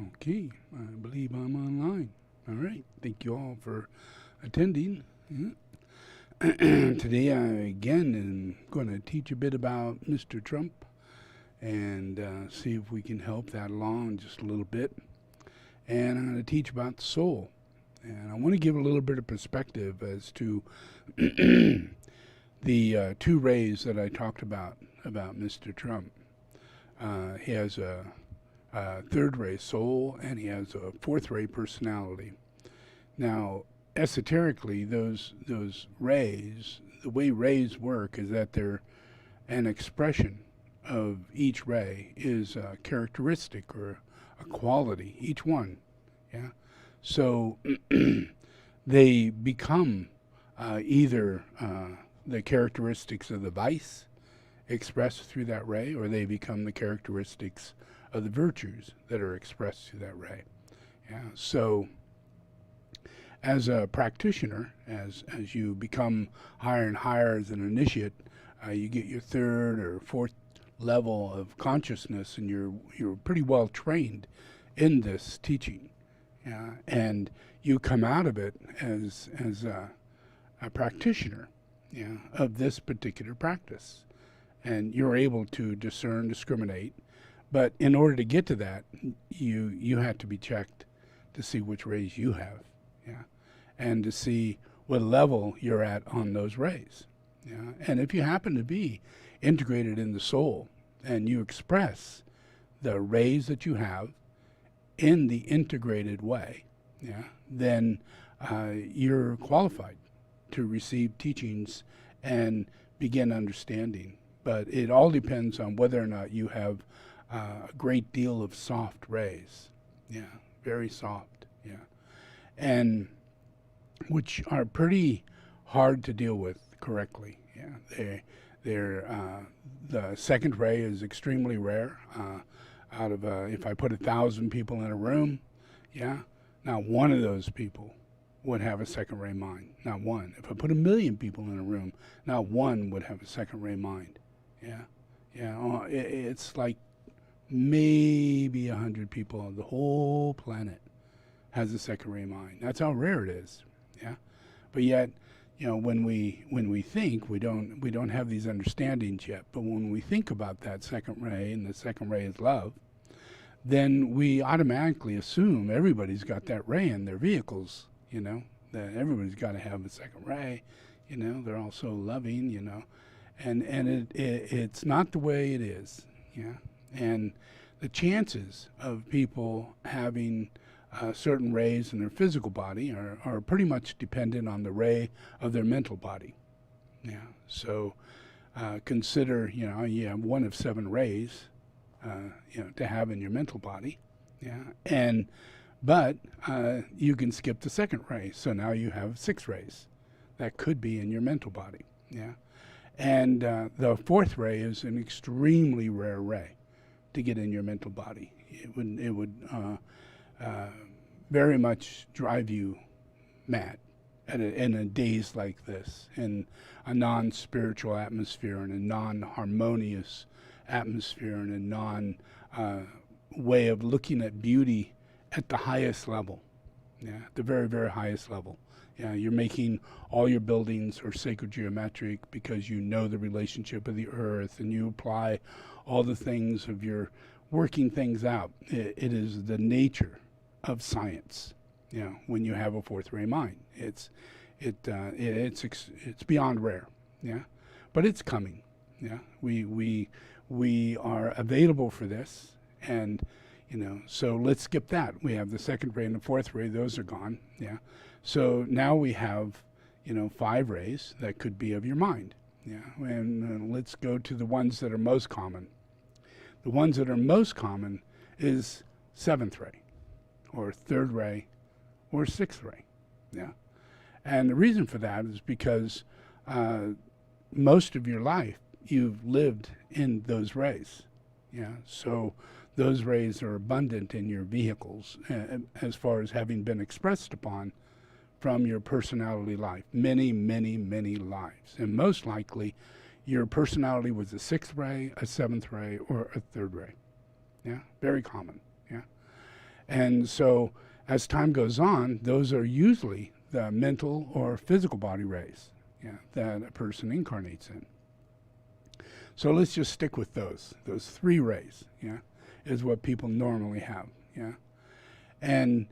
Okay, I believe I'm online. All right, thank you all for attending. Yeah. Today I again am going to teach a bit about Mr. Trump and see if we can help that along just a little bit. And I'm going to teach about the soul. And I want to give a little bit of perspective as to the two rays that I talked about Mr. Trump. He has a third ray soul, and he has a fourth ray personality. Now, esoterically, those rays, the way rays work is that they're an expression of each ray is a characteristic or a quality, each one. Yeah. So they become either the characteristics of the vice expressed through that ray, or they become the characteristics of the virtues that are expressed through that ray. Yeah. So as a practitioner, as you become higher and higher as an initiate, you get your third or fourth level of consciousness, and you're pretty well trained in this teaching. Yeah. And you come out of it as a practitioner, yeah, of this particular practice. And you're able to discern, discriminate. But in order to get to that, you have to be checked to see which rays you have, yeah, and to see what level you're at on those rays, yeah. And if you happen to be integrated in the soul and you express the rays that you have in the integrated way, yeah, then you're qualified to receive teachings and begin understanding. But it all depends on whether or not you have a great deal of soft rays, yeah, very soft, yeah, and which are pretty hard to deal with correctly. Yeah, the second ray is extremely rare. Out of if I put 1,000 people in a room, yeah, not one of those people would have a second ray mind. Not one. If I put 1,000,000 people in a room, not one would have a second ray mind. Yeah, yeah. It's like maybe 100 people on the whole planet has a second ray mind. That's how rare it is. Yeah, but yet, when we think, we don't have these understandings yet. But when we think about that second ray, and the second ray is love, then we automatically assume everybody's got that ray in their vehicles. That everybody's got to have a second ray. They're all so loving. And it's not the way it is, yeah. And the chances of people having certain rays in their physical body are pretty much dependent on the ray of their mental body, yeah. So consider, you have one of 7 rays, to have in your mental body, yeah. But you can skip the second ray, so now you have 6 rays that could be in your mental body, yeah. And the fourth ray is an extremely rare ray to get in your mental body. It would very much drive you mad in a daze like this, in a non-spiritual atmosphere, in a non-harmonious atmosphere, in a non-way of looking at beauty at the highest level, yeah, the very, very highest level. Yeah, you're making all your buildings are sacred geometric because you know the relationship of the earth, and you apply all the things of your working things out. It is the nature of science. When you have a fourth ray mind, it's beyond rare. Yeah, but it's coming. Yeah, we are available for this, and so let's skip that. We have the second ray and the fourth ray; those are gone. Yeah. So now we have, 5 rays that could be of your mind. Yeah, and let's go to the ones that are most common. The ones that are most common is 7th ray, or 3rd ray, or 6th ray. Yeah, and the reason for that is because most of your life you've lived in those rays. Yeah, so those rays are abundant in your vehicles as far as having been expressed upon from your personality life, many, many, many lives. And most likely, your personality was a 6th ray, a 7th ray, or a 3rd ray. Yeah, very common. Yeah, And so as time goes on, those are usually the mental or physical body rays, yeah, that a person incarnates in. So let's just stick with those three rays, yeah, is what people normally have, yeah. And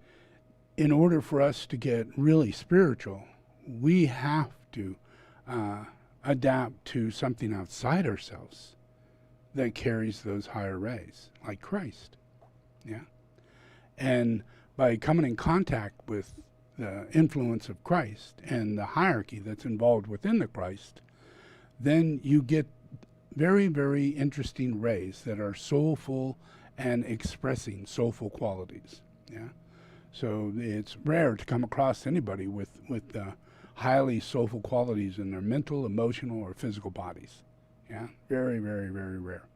in order for us to get really spiritual, we have to adapt to something outside ourselves that carries those higher rays, like Christ, yeah. And by coming in contact with the influence of Christ and the hierarchy that's involved within the Christ, then you get very, very interesting rays that are soulful and expressing soulful qualities, yeah. So it's rare to come across anybody with highly soulful qualities in their mental, emotional, or physical bodies. Yeah, very, very, very rare.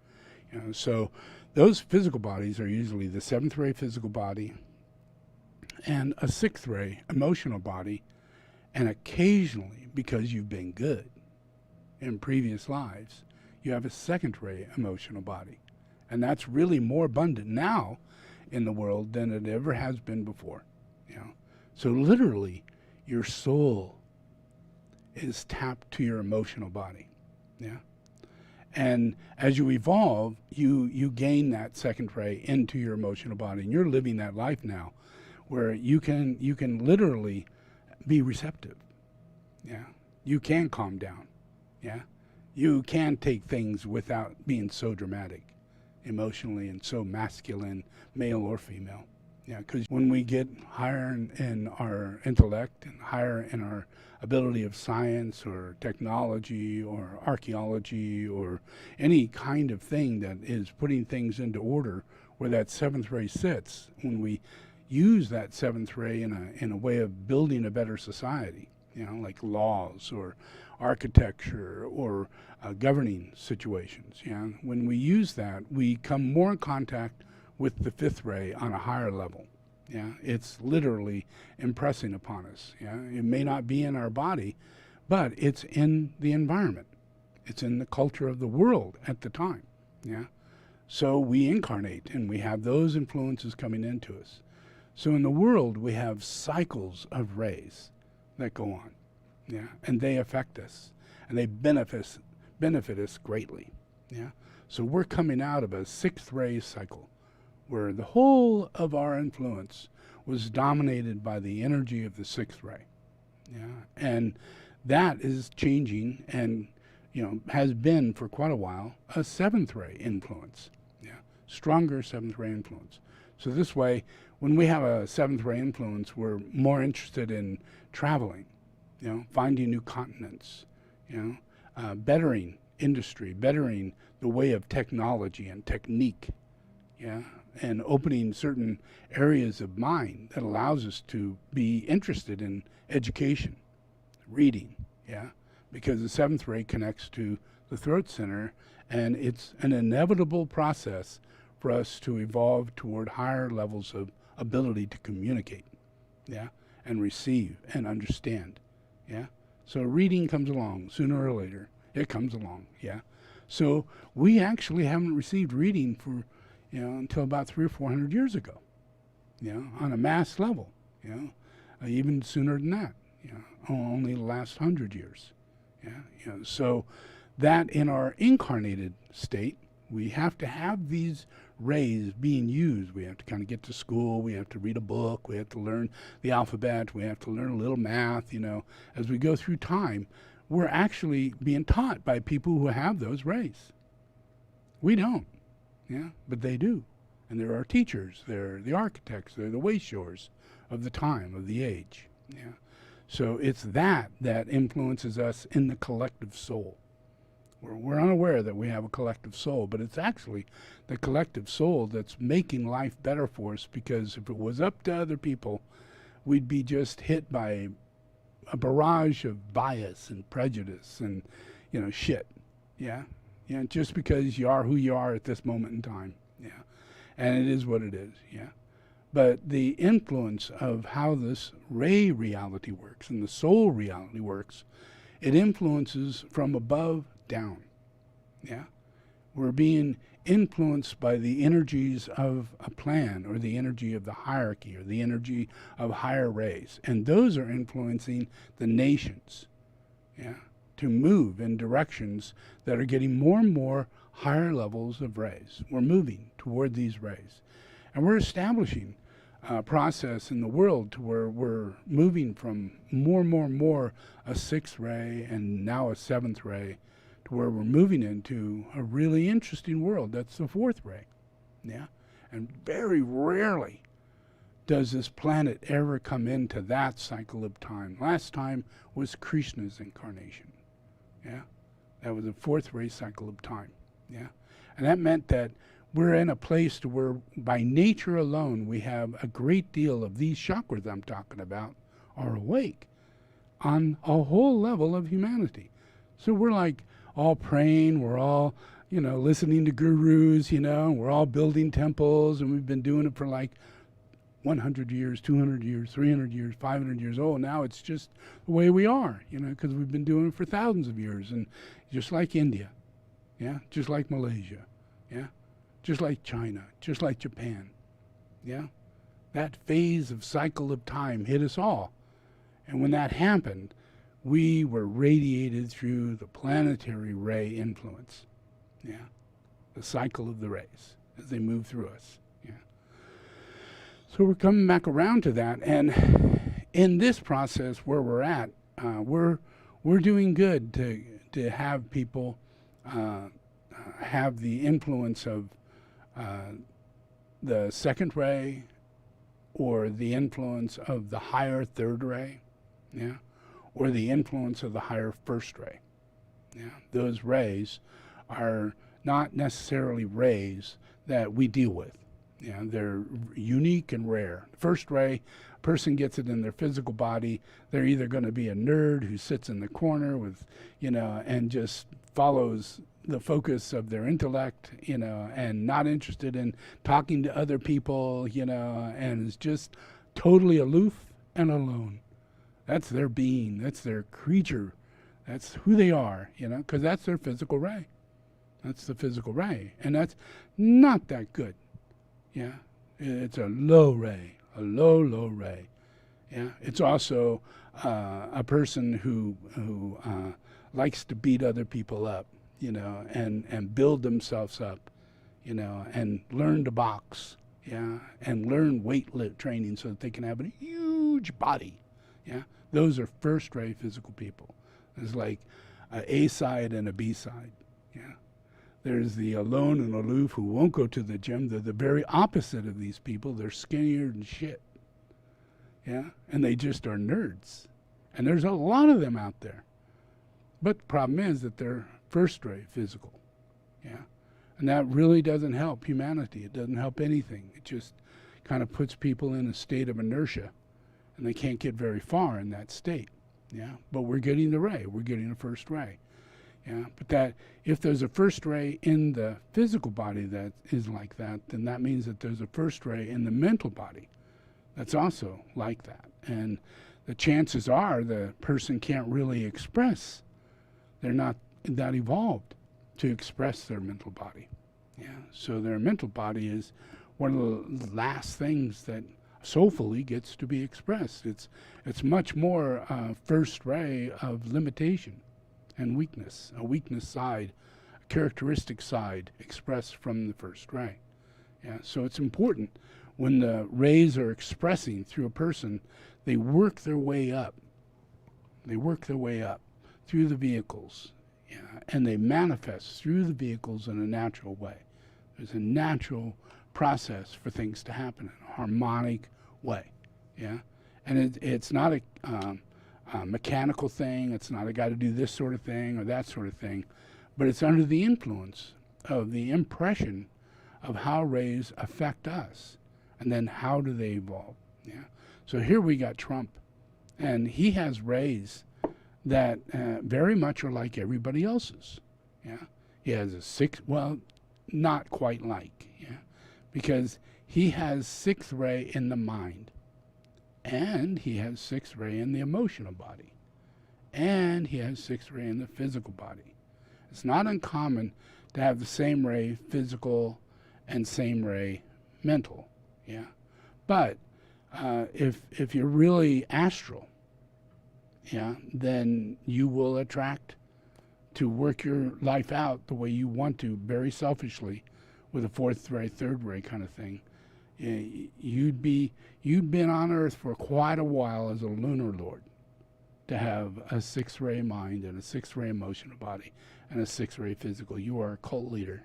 You know, so those physical bodies are usually the seventh ray physical body and a sixth ray emotional body, and occasionally, because you've been good in previous lives, you have a second ray emotional body. And that's really more abundant now in the world than it ever has been before. You know? So literally, your soul is tapped to your emotional body. Yeah. And as you evolve, you gain that second ray into your emotional body, and you're living that life now, where you can literally be receptive. Yeah. You can calm down. Yeah. You can take things without being so dramatic emotionally and so masculine, male or female. Yeah, because when we get higher in our intellect and higher in our ability of science or technology or archaeology or any kind of thing that is putting things into order where that seventh ray sits, when we use that seventh ray in a way of building a better society, you know, like laws or architecture or governing situations. Yeah, when we use that, we come more in contact with the fifth ray on a higher level. Yeah, it's literally impressing upon us. Yeah, it may not be in our body, but it's in the environment. It's in the culture of the world at the time. Yeah, so we incarnate and we have those influences coming into us. So in the world, we have cycles of rays that go on. Yeah, and they affect us, and they benefit us greatly. Yeah, so we're coming out of a sixth ray cycle, where the whole of our influence was dominated by the energy of the sixth ray. Yeah, and that is changing, and has been for quite a while a seventh ray influence. Yeah, stronger seventh ray influence. So this way, when we have a seventh ray influence, we're more interested in traveling. Finding new continents, bettering industry, bettering the way of technology and technique, yeah, and opening certain areas of mind that allows us to be interested in education, reading, yeah, because the seventh ray connects to the throat center, and it's an inevitable process for us to evolve toward higher levels of ability to communicate, yeah, and receive and understand. Yeah, so reading comes along sooner or later. It comes along. Yeah, so we actually haven't received reading for, until about 300 or 400 years ago. On a mass level. Even sooner than that. Only the last 100 years. Yeah, so that in our incarnated state, we have to have these rays being used. We have to kind of get to school. We have to read a book. We have to learn the alphabet. We have to learn a little math. As we go through time, we're actually being taught by people who have those rays. We don't, yeah, but they do. And they're our teachers. They're the architects. They're the wayshowers of the time, of the age. Yeah. So it's that influences us in the collective soul. We're unaware that we have a collective soul, but it's actually the collective soul that's making life better for us, because if it was up to other people, we'd be just hit by a barrage of bias and prejudice and, shit. Yeah? Just because you are who you are at this moment in time. Yeah. And it is what it is. Yeah. But the influence of how this ray reality works and the soul reality works, it influences from above down. Yeah, we're being influenced by the energies of a plan, or the energy of the hierarchy, or the energy of higher rays. And those are influencing the nations, yeah, to move in directions that are getting more and more higher levels of rays. We're moving toward these rays. And we're establishing a process in the world to where we're moving from more and more a sixth ray and now a seventh ray, to where we're moving into a really interesting world. That's the fourth ray. Yeah. And very rarely does this planet ever come into that cycle of time. Last time was Krishna's incarnation. Yeah. That was the fourth ray cycle of time. Yeah. And that meant that we're in a place to where by nature alone we have a great deal of these chakras I'm talking about are awake on a whole level of humanity. So we're like all praying, we're all, listening to gurus, we're all building temples, and we've been doing it for like 100 years, 200 years, 300 years, 500 years. Oh, now it's just the way we are, because we've been doing it for thousands of years. And just like India, yeah, just like Malaysia, yeah, just like China, just like Japan, yeah. That phase of cycle of time hit us all. And when that happened, we were radiated through the planetary ray influence, yeah, the cycle of the rays as they move through us, yeah. So we're coming back around to that, and in this process where we're at, we're doing good to have people have the influence of the second ray, or the influence of the higher third ray, yeah, or the influence of the higher first ray. Yeah, those rays are not necessarily rays that we deal with. Yeah, they're unique and rare. First ray, a person gets it in their physical body. They're either going to be a nerd who sits in the corner with, and just follows the focus of their intellect, and not interested in talking to other people, and is just totally aloof and alone. That's their being. That's their creature. That's who they are, because that's their physical ray. That's the physical ray. And that's not that good. Yeah. It's a low ray, a low ray. Yeah. It's also a person who likes to beat other people up, and build themselves up, and learn to box, yeah, and learn weight lift training so that they can have a huge body. Yeah, those are first ray physical people. There's like a side and a B side. Yeah, there's the alone and aloof who won't go to the gym. They're the very opposite of these people. They're skinnier than shit. Yeah, and they just are nerds. And there's a lot of them out there. But the problem is that they're first ray physical. Yeah, and that really doesn't help humanity. It doesn't help anything. It just kind of puts people in a state of inertia. And they can't get very far in that state, yeah. But we're getting the ray. We're getting a first ray, yeah. But that if there's a first ray in the physical body that is like that, then that means that there's a first ray in the mental body that's also like that. And the chances are the person can't really express. They're not that evolved to express their mental body, yeah. So their mental body is one of the last things that soulfully gets to be expressed. It's much more first ray of limitation and weakness, a weakness side, a characteristic side expressed from the first ray. Yeah, so it's important when the rays are expressing through a person, they work their way up. They work their way up through the vehicles, yeah, and they manifest through the vehicles in a natural way. There's a natural process for things to happen in a harmonic way, yeah, and it's not a mechanical thing. It's not I got to do this sort of thing or that sort of thing, but it's under the influence of the impression of how rays affect us, and then how do they evolve, yeah. So here we got Trump, and he has rays that very much are like everybody else's, yeah. He has a not quite like, yeah, because he has sixth ray in the mind, and he has sixth ray in the emotional body, and he has sixth ray in the physical body. It's not uncommon to have the same ray physical and same ray mental. Yeah. But if you're really astral, yeah, then you will attract to work your life out the way you want to, very selfishly, with a fourth ray, third ray kind of thing. You'd been on Earth for quite a while as a lunar lord to have a 6-ray mind and a 6-ray emotional body and a 6-ray physical. You are a cult leader.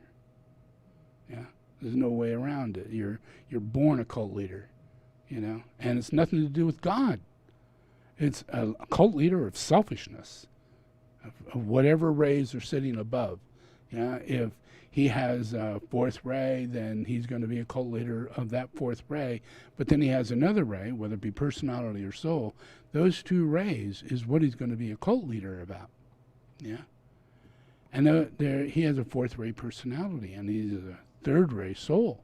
Yeah, there's no way around it. You're born a cult leader, you know, and it's nothing to do with God. It's a cult leader of selfishness, of whatever rays are sitting above. Yeah, if he has a fourth ray, then he's going to be a cult leader of that fourth ray. But then he has another ray, whether it be personality or soul. Those two rays is what he's going to be a cult leader about. Yeah, and he has a fourth ray personality, and he's a third ray soul.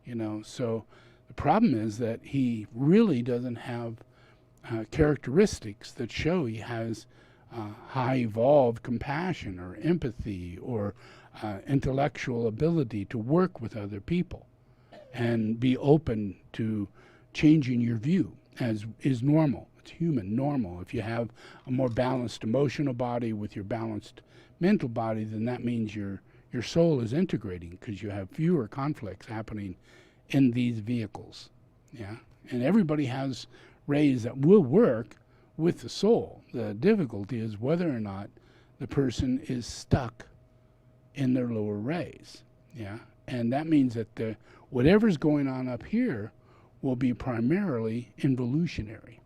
You know, so the problem is that he really doesn't have characteristics that show he has high evolved compassion or empathy or intellectual ability to work with other people and be open to changing your view, as is normal. It's human, normal. If you have a more balanced emotional body with your balanced mental body, then that means your soul is integrating because you have fewer conflicts happening in these vehicles. Yeah, and everybody has rays that will work with the soul. The difficulty is whether or not the person is stuck in their lower rays. Yeah, and that means that whatever's going on up here will be primarily involutionary.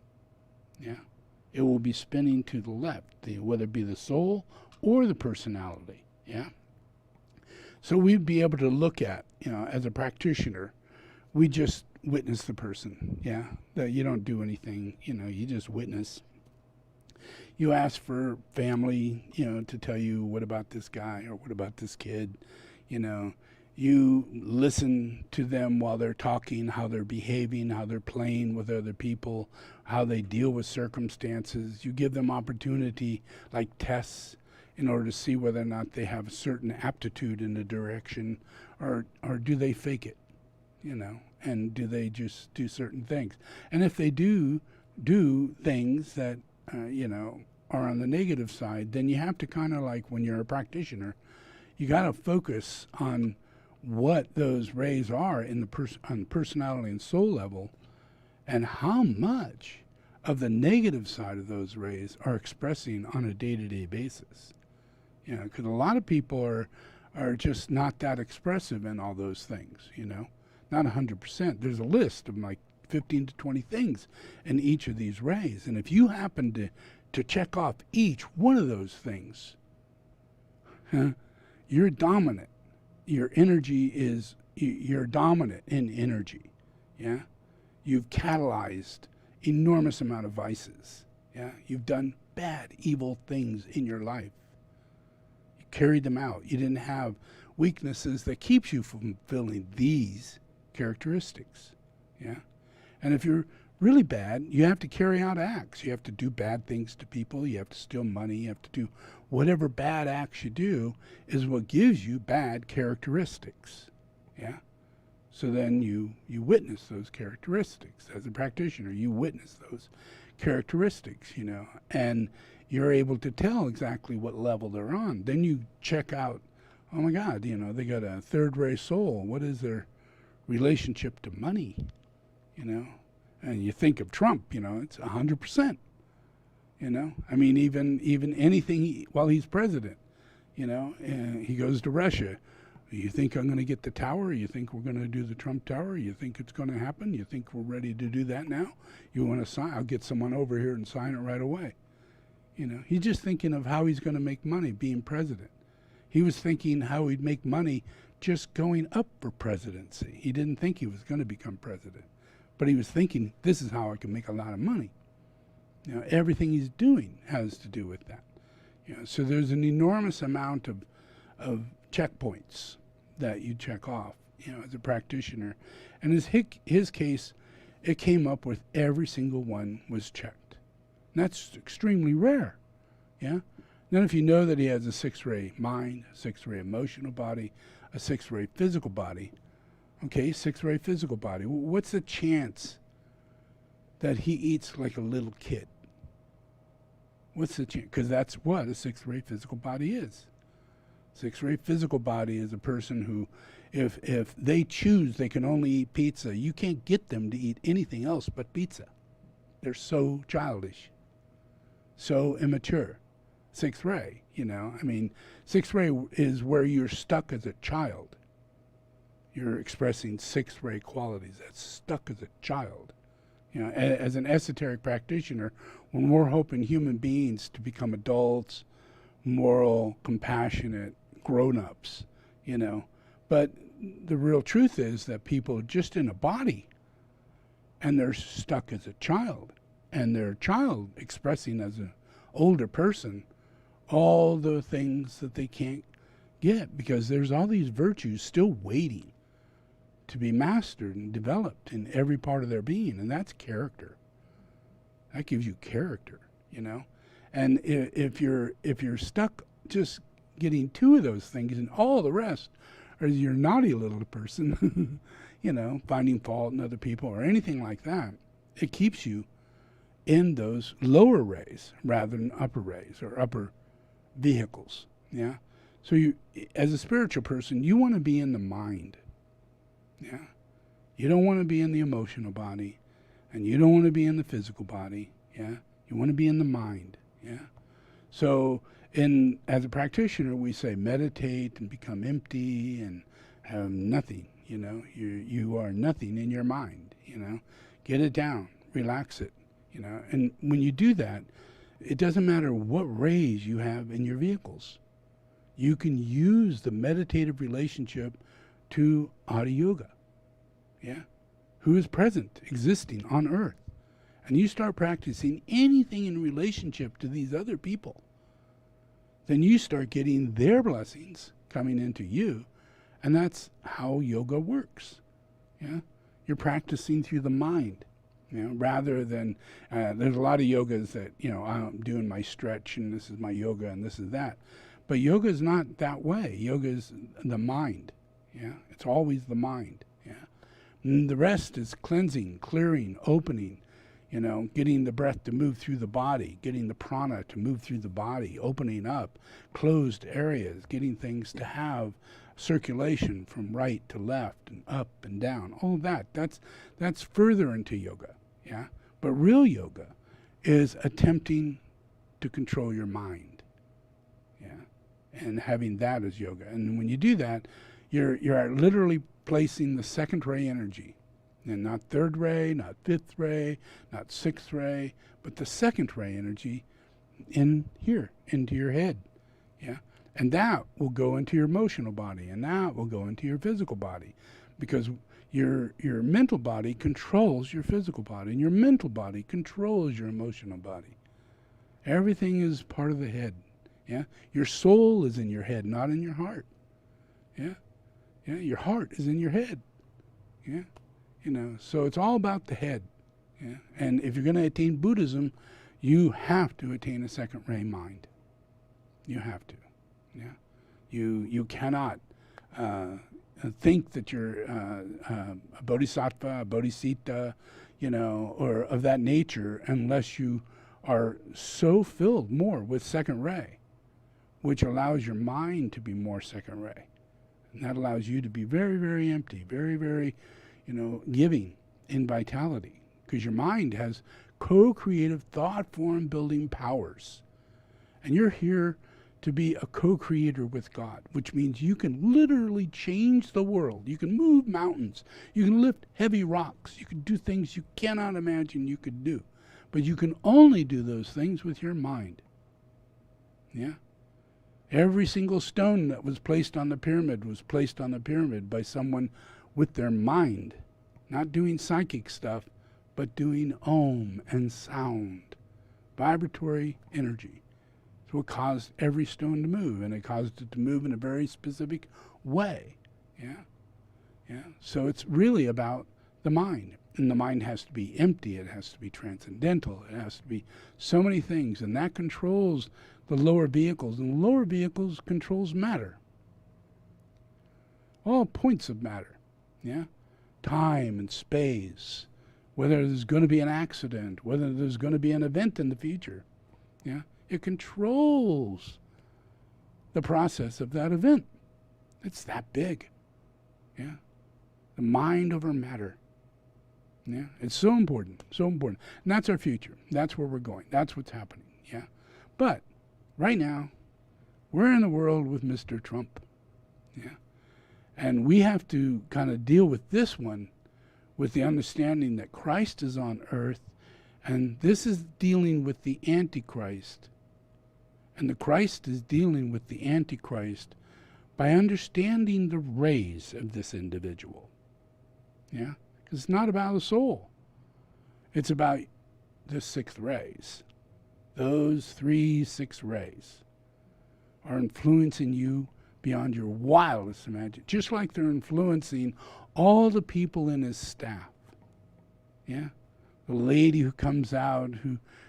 Yeah, it will be spinning to the left, whether it be the soul or the personality. Yeah, so we'd be able to look at, you know, as a practitioner, we just witness the person. Yeah, that you don't do anything, you know, you just witness. You ask for family, you know, to tell you what about this guy or what about this kid, you know. You listen to them while they're talking, how they're behaving, how they're playing with other people, how they deal with circumstances. You give them opportunity, like tests, in order to see whether or not they have a certain aptitude in a direction, or do they fake it, you know, and do they just do certain things. And if they do things that, you know, are on the negative side, then you have to kind of, like when you're a practitioner, you got to focus on what those rays are in on personality and soul level, and how much of the negative side of those rays are expressing on a day-to-day basis. You know, because a lot of people are just not that expressive in all those things, you know, not 100%. There's a list of like 15 to 20 things in each of these rays, and if you happen to check off each one of those things, you're dominant. Your energy is, you're dominant in energy. Yeah, you've catalyzed enormous amount of vices. Yeah, you've done bad, evil things in your life. You carried them out. You didn't have weaknesses that keeps you from fulfilling these characteristics. Yeah, and if you're really bad, you have to carry out acts. You have to do bad things to people. You have to steal money. You have to do whatever bad acts you do is what gives you bad characteristics. Yeah. So then you witness those characteristics as a practitioner. You witness those characteristics, you know, and you're able to tell exactly what level they're on. Then you check out, oh my God, you know, they got a third ray soul. What is their relationship to money? You know, and you think of Trump, you know, it's 100%. You know, I mean, even anything while he's president, you know, he goes to Russia. You think I'm going to get the tower? You think we're going to do the Trump Tower? You think it's going to happen? You think we're ready to do that now? You want to sign? I'll get someone over here and sign it right away. You know, he's just thinking of how he's going to make money being president. He was thinking how he'd make money just going up for presidency. He didn't think he was going to become president, but he was thinking, this is how I can make a lot of money. You know, everything he's doing has to do with that. You know, so there's an enormous amount of checkpoints that you check off, you know, as a practitioner. And his case, it came up with every single one was checked. And that's extremely rare. Yeah. Then if you know that he has a 6-ray mind, a 6-ray emotional body, a 6-ray physical body, okay, 6-ray physical body, what's the chance that he eats like a little kid? What's the chance? Because that's what a 6-ray physical body is. 6-ray physical body is a person who, if they choose they can only eat pizza, you can't get them to eat anything else but pizza. They're so childish, so immature. 6-ray, I mean, 6-ray is where you're stuck as a child. You're expressing 6-ray qualities. That's stuck as a child. As an esoteric practitioner, when we're hoping human beings to become adults, moral, compassionate, grown-ups, but the real truth is that people are just in a body, and they're stuck as a child, and their child expressing as an older person all the things that they can't get, because there's all these virtues still waiting to be mastered and developed in every part of their being, and that's character. That gives you character, And if you're stuck just getting 2 of those things, and all the rest are your naughty little person, finding fault in other people or anything like that, it keeps you in those lower rays rather than upper rays or upper vehicles. Yeah. So you, as a spiritual person, you want to be in the mind. Yeah. You don't want to be in the emotional body, and you don't want to be in the physical body. Yeah. You want to be in the mind. Yeah. So as a practitioner, we say meditate and become empty and have nothing. You are nothing in your mind. Get it down, relax it. And when you do that, it doesn't matter what rays you have in your vehicles. You can use the meditative relationship to Adi Yoga, who is present, existing on earth. And you start practicing anything in relationship to these other people, then you start getting their blessings coming into you, and that's how yoga works. You're practicing through the mind, rather than there's a lot of yogas that I'm doing my stretch and this is my yoga and this is that. But yoga is not that way. Yoga is the mind. It's always the mind. And the rest is cleansing, clearing, opening, getting the breath to move through the body, getting the prana to move through the body, opening up closed areas, getting things to have circulation from right to left and up and down. All of that's further into yoga. But real yoga is attempting to control your mind. And having that as yoga. And when you do that, you're literally placing the 2nd ray energy, and not 3rd ray, not 5th ray, not 6th ray, but the 2nd ray energy in here, into your head. And that will go into your emotional body, and that will go into your physical body, because your mental body controls your physical body, and your mental body controls your emotional body. Everything is part of the head. Your soul is in your head, not in your heart. Your heart is in your head. So it's all about the head. And if you're going to attain Buddhism, you have to attain a 2nd ray mind. You have to. You cannot think that you're a bodhisattva, a bodhisattva, or of that nature, unless you are so filled more with 2nd ray, which allows your mind to be more 2nd ray. And that allows you to be very, very empty, very, very, giving in vitality, because your mind has co-creative thought form building powers. And you're here to be a co-creator with God, which means you can literally change the world. You can move mountains. You can lift heavy rocks. You can do things you cannot imagine you could do. But you can only do those things with your mind. Every single stone that was placed on the pyramid was placed on the pyramid by someone with their mind, not doing psychic stuff, but doing Om and sound, vibratory energy. It's what caused every stone to move, and it caused it to move in a very specific way. So it's really about the mind. And the mind has to be empty, it has to be transcendental, it has to be so many things, and that controls the lower vehicles, and the lower vehicles controls matter. All points of matter, yeah? Time and space, whether there's going to be an accident, whether there's going to be an event in the future, yeah? It controls the process of that event. It's that big, yeah? The mind over matter, yeah? It's so important, so important. And that's our future. That's where we're going. That's what's happening, yeah? But right now, we're in a world with Mr. Trump, yeah? And we have to kind of deal with this one with the understanding that Christ is on earth, and this is dealing with the Antichrist. And the Christ is dealing with the Antichrist by understanding the rays of this individual. Yeah? Because it's not about the soul. It's about the 6 rays. Those 6 rays are influencing you beyond your wildest imagination, just like they're influencing all the people in his staff. Yeah? The lady who comes out,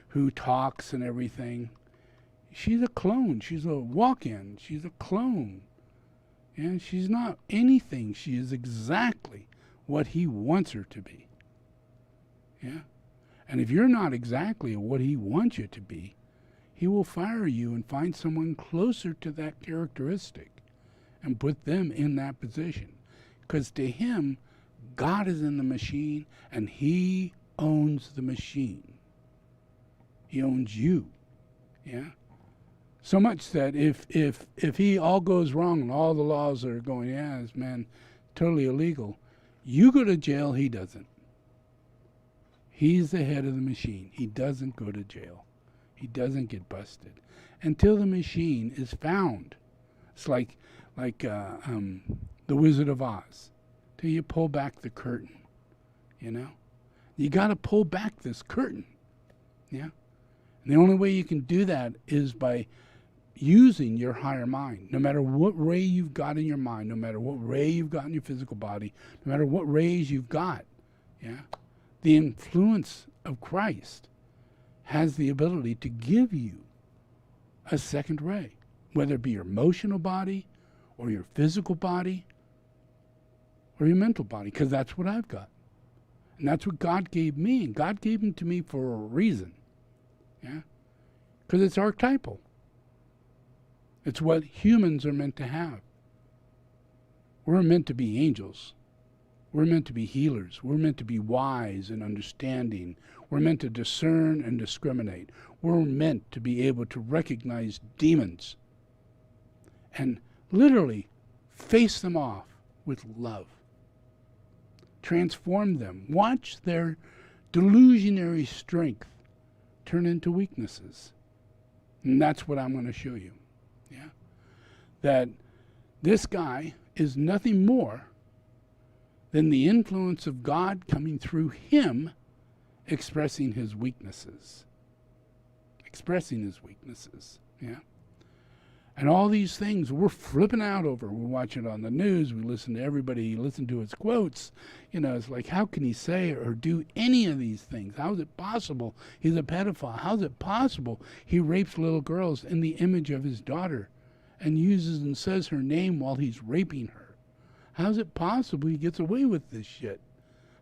who talks and everything, she's a clone. She's a walk-in. She's a clone. Yeah? She's not anything. She is exactly what he wants her to be. Yeah? And if you're not exactly what he wants you to be, he will fire you and find someone closer to that characteristic and put them in that position. Because to him, God is in the machine, and he owns the machine. He owns you. Yeah? So much that if he all goes wrong and all the laws are going, yeah, this man, totally illegal, you go to jail, he doesn't. He's the head of the machine. He doesn't go to jail. He doesn't get busted until the machine is found. It's like the Wizard of Oz, till you pull back the curtain, you know? You got to pull back this curtain, yeah? And the only way you can do that is by using your higher mind. No matter what ray you've got in your mind, no matter what ray you've got in your physical body, no matter what rays you've got, yeah? The influence of Christ has the ability to give you a second ray, whether it be your emotional body, or your physical body, or your mental body, because that's what I've got. And that's what God gave me, and God gave them to me for a reason. Yeah? Because it's archetypal. It's what humans are meant to have. We're meant to be angels. We're meant to be healers. We're meant to be wise and understanding. We're meant to discern and discriminate. We're meant to be able to recognize demons and literally face them off with love. Transform them. Watch their delusionary strength turn into weaknesses. And that's what I'm going to show you. Yeah? That this guy is nothing more than the influence of God coming through him, expressing his weaknesses. Expressing his weaknesses. Yeah? And all these things we're flipping out over. We're watching it on the news. We listen to everybody, listen to his quotes. You know, it's like, how can he say or do any of these things? How is it possible he's a pedophile? How is it possible he rapes little girls in the image of his daughter and uses and says her name while he's raping her? How is it possible he gets away with this shit?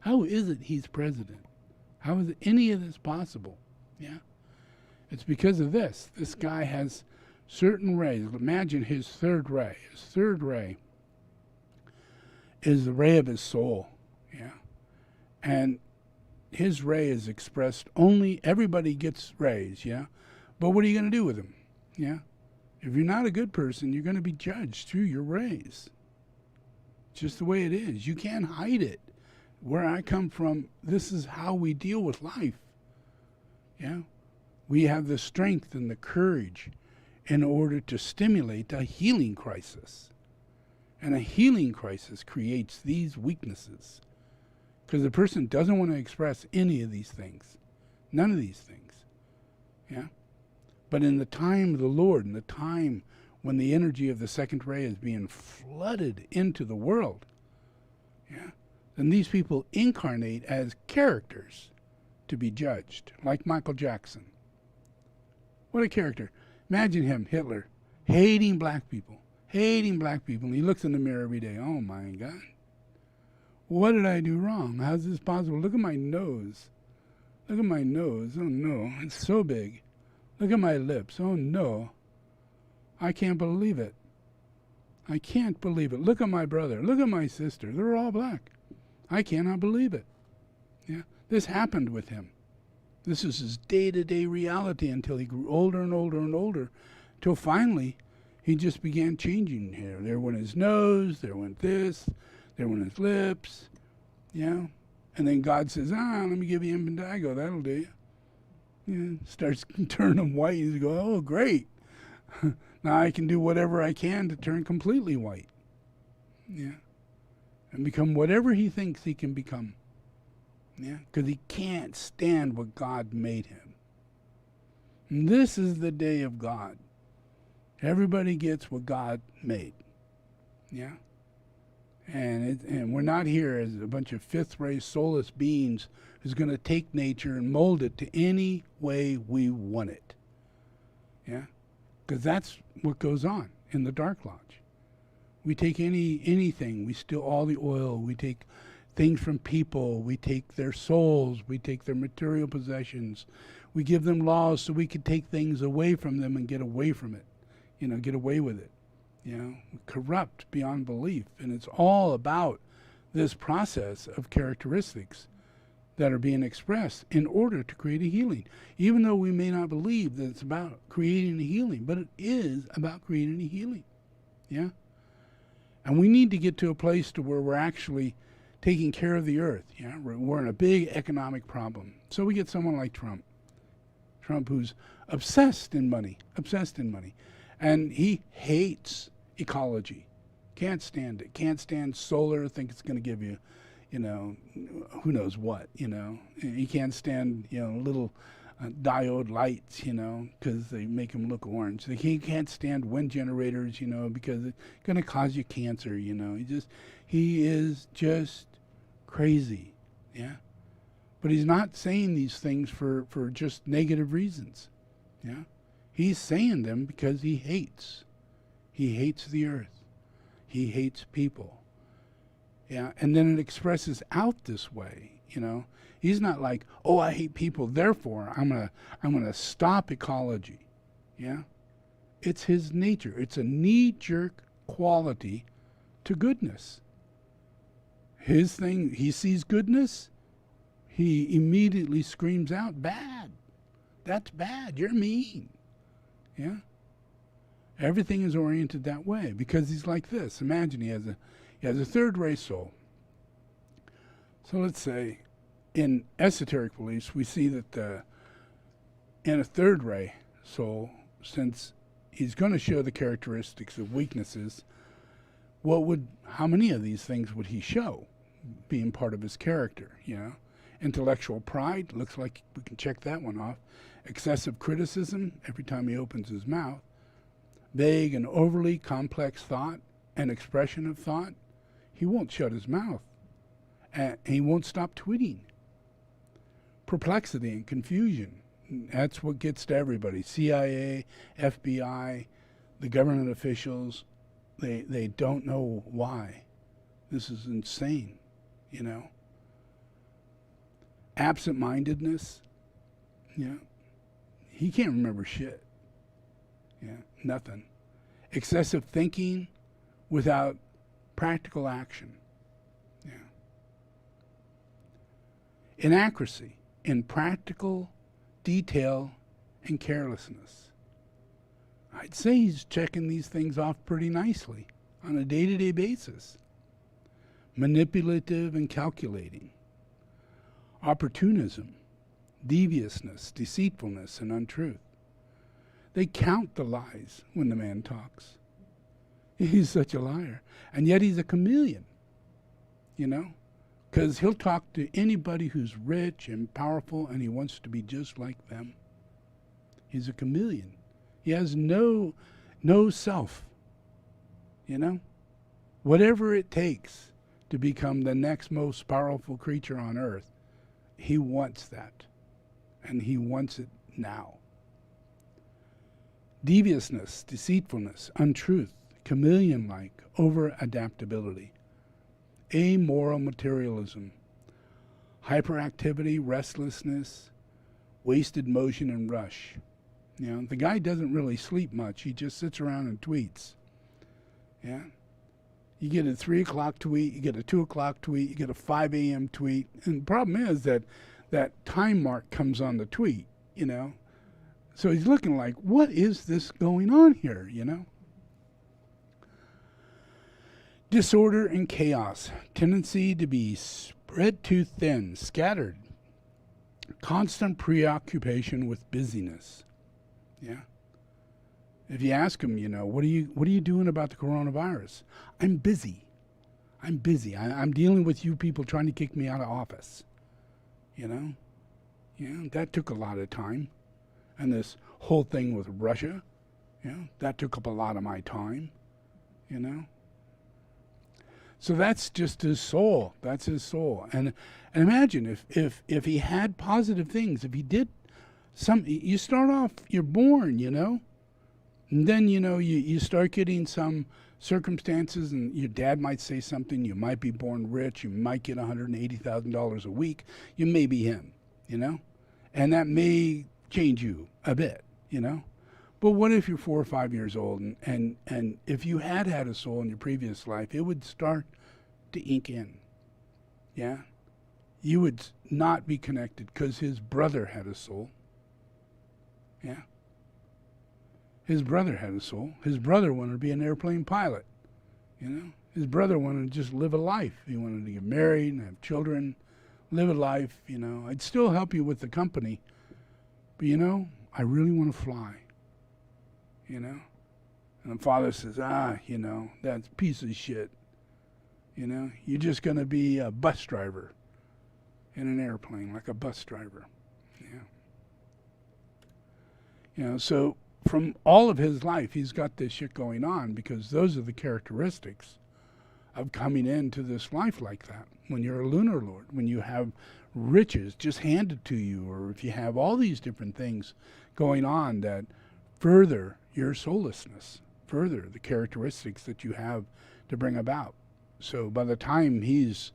How is it he's president? How is any of this possible? Yeah? It's because of this. This guy has certain rays. Imagine his third ray. His third ray is the ray of his soul. Yeah. And his ray is expressed only, everybody gets rays, yeah? But what are you going to do with them? Yeah? If you're not a good person, you're going to be judged through your rays. It's just the way it is. You can't hide it. Where I come from, this is how we deal with life. Yeah? We have the strength and the courage in order to stimulate a healing crisis. And a healing crisis creates these weaknesses. Because the person doesn't want to express any of these things. None of these things. Yeah? But in the time of the Lord, in the time when the energy of the second ray is being flooded into the world, yeah, then these people incarnate as characters to be judged, like Michael Jackson. What a character. Imagine him, Hitler, hating black people. And he looks in the mirror every day. Oh, my God. What did I do wrong? How's this possible? Look at my nose. Oh, no. It's so big. Look at my lips. Oh, no. I can't believe it. Look at my brother. Look at my sister. They're all black. I cannot believe it. Yeah, this happened with him. This is his day-to-day reality until he grew older and older, till finally he just began changing here. There went his nose, there went this, there went his lips, yeah. And then God says, let me give you impetigo, that'll do you. Yeah, starts turning him white. He's going, oh, great. Now I can do whatever I can to turn completely white. Yeah. And become whatever he thinks he can become. Yeah. Because he can't stand what God made him. And this is the day of God. Everybody gets what God made. Yeah. And we're not here as a bunch of fifth-ray soulless beings who's going to take nature and mold it to any way we want it. Yeah. Because that's what goes on in the Dark Lodge. We take anything. We steal all the oil. We take things from people. We take their souls. We take their material possessions. We give them laws so we can take things away from them and get away from it. Get away with it. Corrupt beyond belief. And it's all about this process of characteristics that are being expressed in order to create a healing. Even though we may not believe that it's about creating a healing, but it is about creating a healing. Yeah? And we need to get to a place to where we're actually taking care of the earth. Yeah? We're in a big economic problem. So we get someone like Trump. Trump who's obsessed in money. And he hates ecology. Can't stand it. Can't stand solar. Think it's going to give you, who knows what, He can't stand, little diode lights, because they make him look orange. He can't stand wind generators, because it's going to cause you cancer, He is just crazy, yeah? But he's not saying these things for just negative reasons, yeah? He's saying them because he hates. He hates the earth. He hates people. Yeah, and then it expresses out this way, He's not like, oh, I hate people, therefore I'm gonna stop ecology. Yeah? It's his nature. It's a knee-jerk quality to goodness. His thing, he sees goodness, he immediately screams out, bad. That's bad. You're mean. Yeah? Everything is oriented that way because he's like this. Imagine he has a third-ray soul. So let's say in esoteric beliefs, we see that in a third-ray soul, since he's going to show the characteristics of weaknesses, how many of these things would he show being part of his character, Intellectual pride, looks like we can check that one off. Excessive criticism every time he opens his mouth. Vague and overly complex thought and expression of thought. He won't shut his mouth. And he won't stop tweeting. Perplexity and confusion. That's what gets to everybody. CIA, FBI, the government officials, they don't know why. This is insane, Absent-mindedness. Yeah. He can't remember shit. Yeah, nothing. Excessive thinking without practical action. Yeah. Inaccuracy in practical detail and carelessness. I'd say he's checking these things off pretty nicely on a day-to-day basis. Manipulative and calculating. Opportunism, deviousness, deceitfulness, and untruth. They count the lies when the man talks. He's such a liar. And yet he's a chameleon, because he'll talk to anybody who's rich and powerful and he wants to be just like them. He's a chameleon. He has no self, Whatever it takes to become the next most powerful creature on earth, he wants that. And he wants it now. deviousness, deceitfulness, untruth, chameleon-like, over-adaptability, amoral materialism, hyperactivity, restlessness, wasted motion and rush. You know, the guy doesn't really sleep much. He just sits around and tweets. Yeah. You get a 3 o'clock tweet, you get a 2 o'clock tweet, you get a 5 a.m. tweet. And the problem is that that time mark comes on the tweet, you know. So he's looking like, what is this going on here, you know? Disorder and chaos, tendency to be spread too thin, scattered, constant preoccupation with busyness. Yeah. If you ask him, you know, what are you doing about the coronavirus? I'm busy. I'm dealing with you people trying to kick me out of office. You know? Yeah, that took a lot of time. And this whole thing with Russia, you know, that took up a lot of my time. You know? So that's just his soul. That's his soul. And imagine if he had positive things, if he did you start off, you're born, you know, and then, you know, you start getting some circumstances, and your dad might say something, you might be born rich, you might get $180,000 a week, you may be him, you know, and that may change you a bit, you know. But what if you're 4 or 5 years old, and if you had a soul in your previous life, it would start to ink in, yeah? You would not be connected because his brother had a soul, yeah? His brother had a soul. His brother wanted to be an airplane pilot, you know? His brother wanted to just live a life. He wanted to get married and have children, live a life, you know. I'd still help you with the company, but, you know, I really want to fly. You know? And the father says, you know, that's a piece of shit. You know? You're just going to be a bus driver in an airplane, like a bus driver. Yeah. You know, so from all of his life, he's got this shit going on because those are the characteristics of coming into this life like that. When you're a lunar lord, when you have riches just handed to you, or if you have all these different things going on that further your soullessness, further the characteristics that you have to bring about. So by the time he's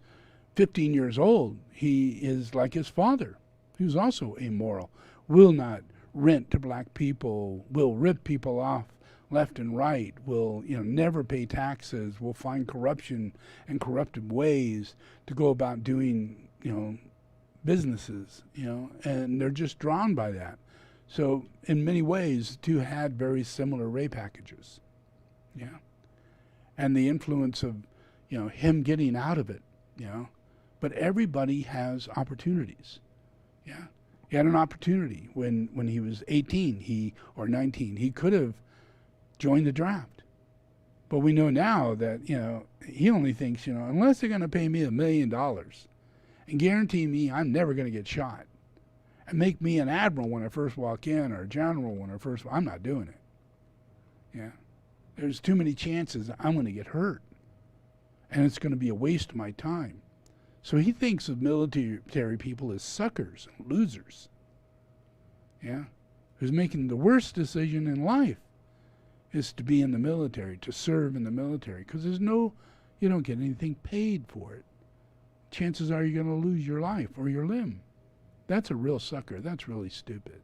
15 years old, he is like his father, who's also amoral, will not rent to black people, will rip people off left and right, will, you know, never pay taxes, will find corruption and corrupted ways to go about doing, you know, businesses, you know, and they're just drawn by that. So in many ways, the two had very similar ray packages, yeah. And the influence of, you know, him getting out of it, you know. But everybody has opportunities, yeah. He had an opportunity when he was 18, or 19. He could have joined the draft. But we know now that, you know, he only thinks, you know, unless they're going to pay me $1 million and guarantee me I'm never going to get shot and make me an admiral when I first walk in, or a general when I first, I'm not doing it. Yeah. There's too many chances I'm going to get hurt. And it's going to be a waste of my time. So he thinks of military people as suckers and losers. Yeah. Who's making the worst decision in life is to be in the military, to serve in the military. Because you don't get anything paid for it. Chances are you're going to lose your life or your limb. That's a real sucker. That's really stupid.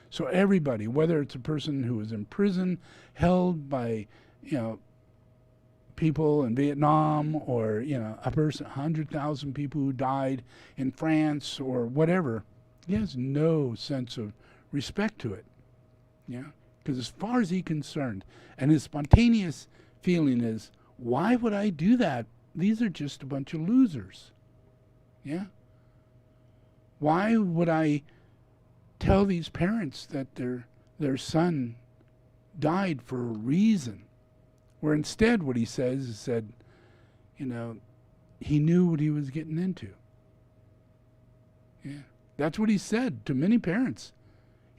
So everybody, whether it's a person who is in prison, held by, you know, people in Vietnam, or, you know, a person, 100,000 people who died in France or whatever, he has no sense of respect to it. Yeah? Because as far as he's concerned, and his spontaneous feeling is, why would I do that? These are just a bunch of losers. Yeah? Why would I tell these parents that their son died for a reason? Where instead what he says is said, you know, he knew what he was getting into. Yeah. That's what he said to many parents.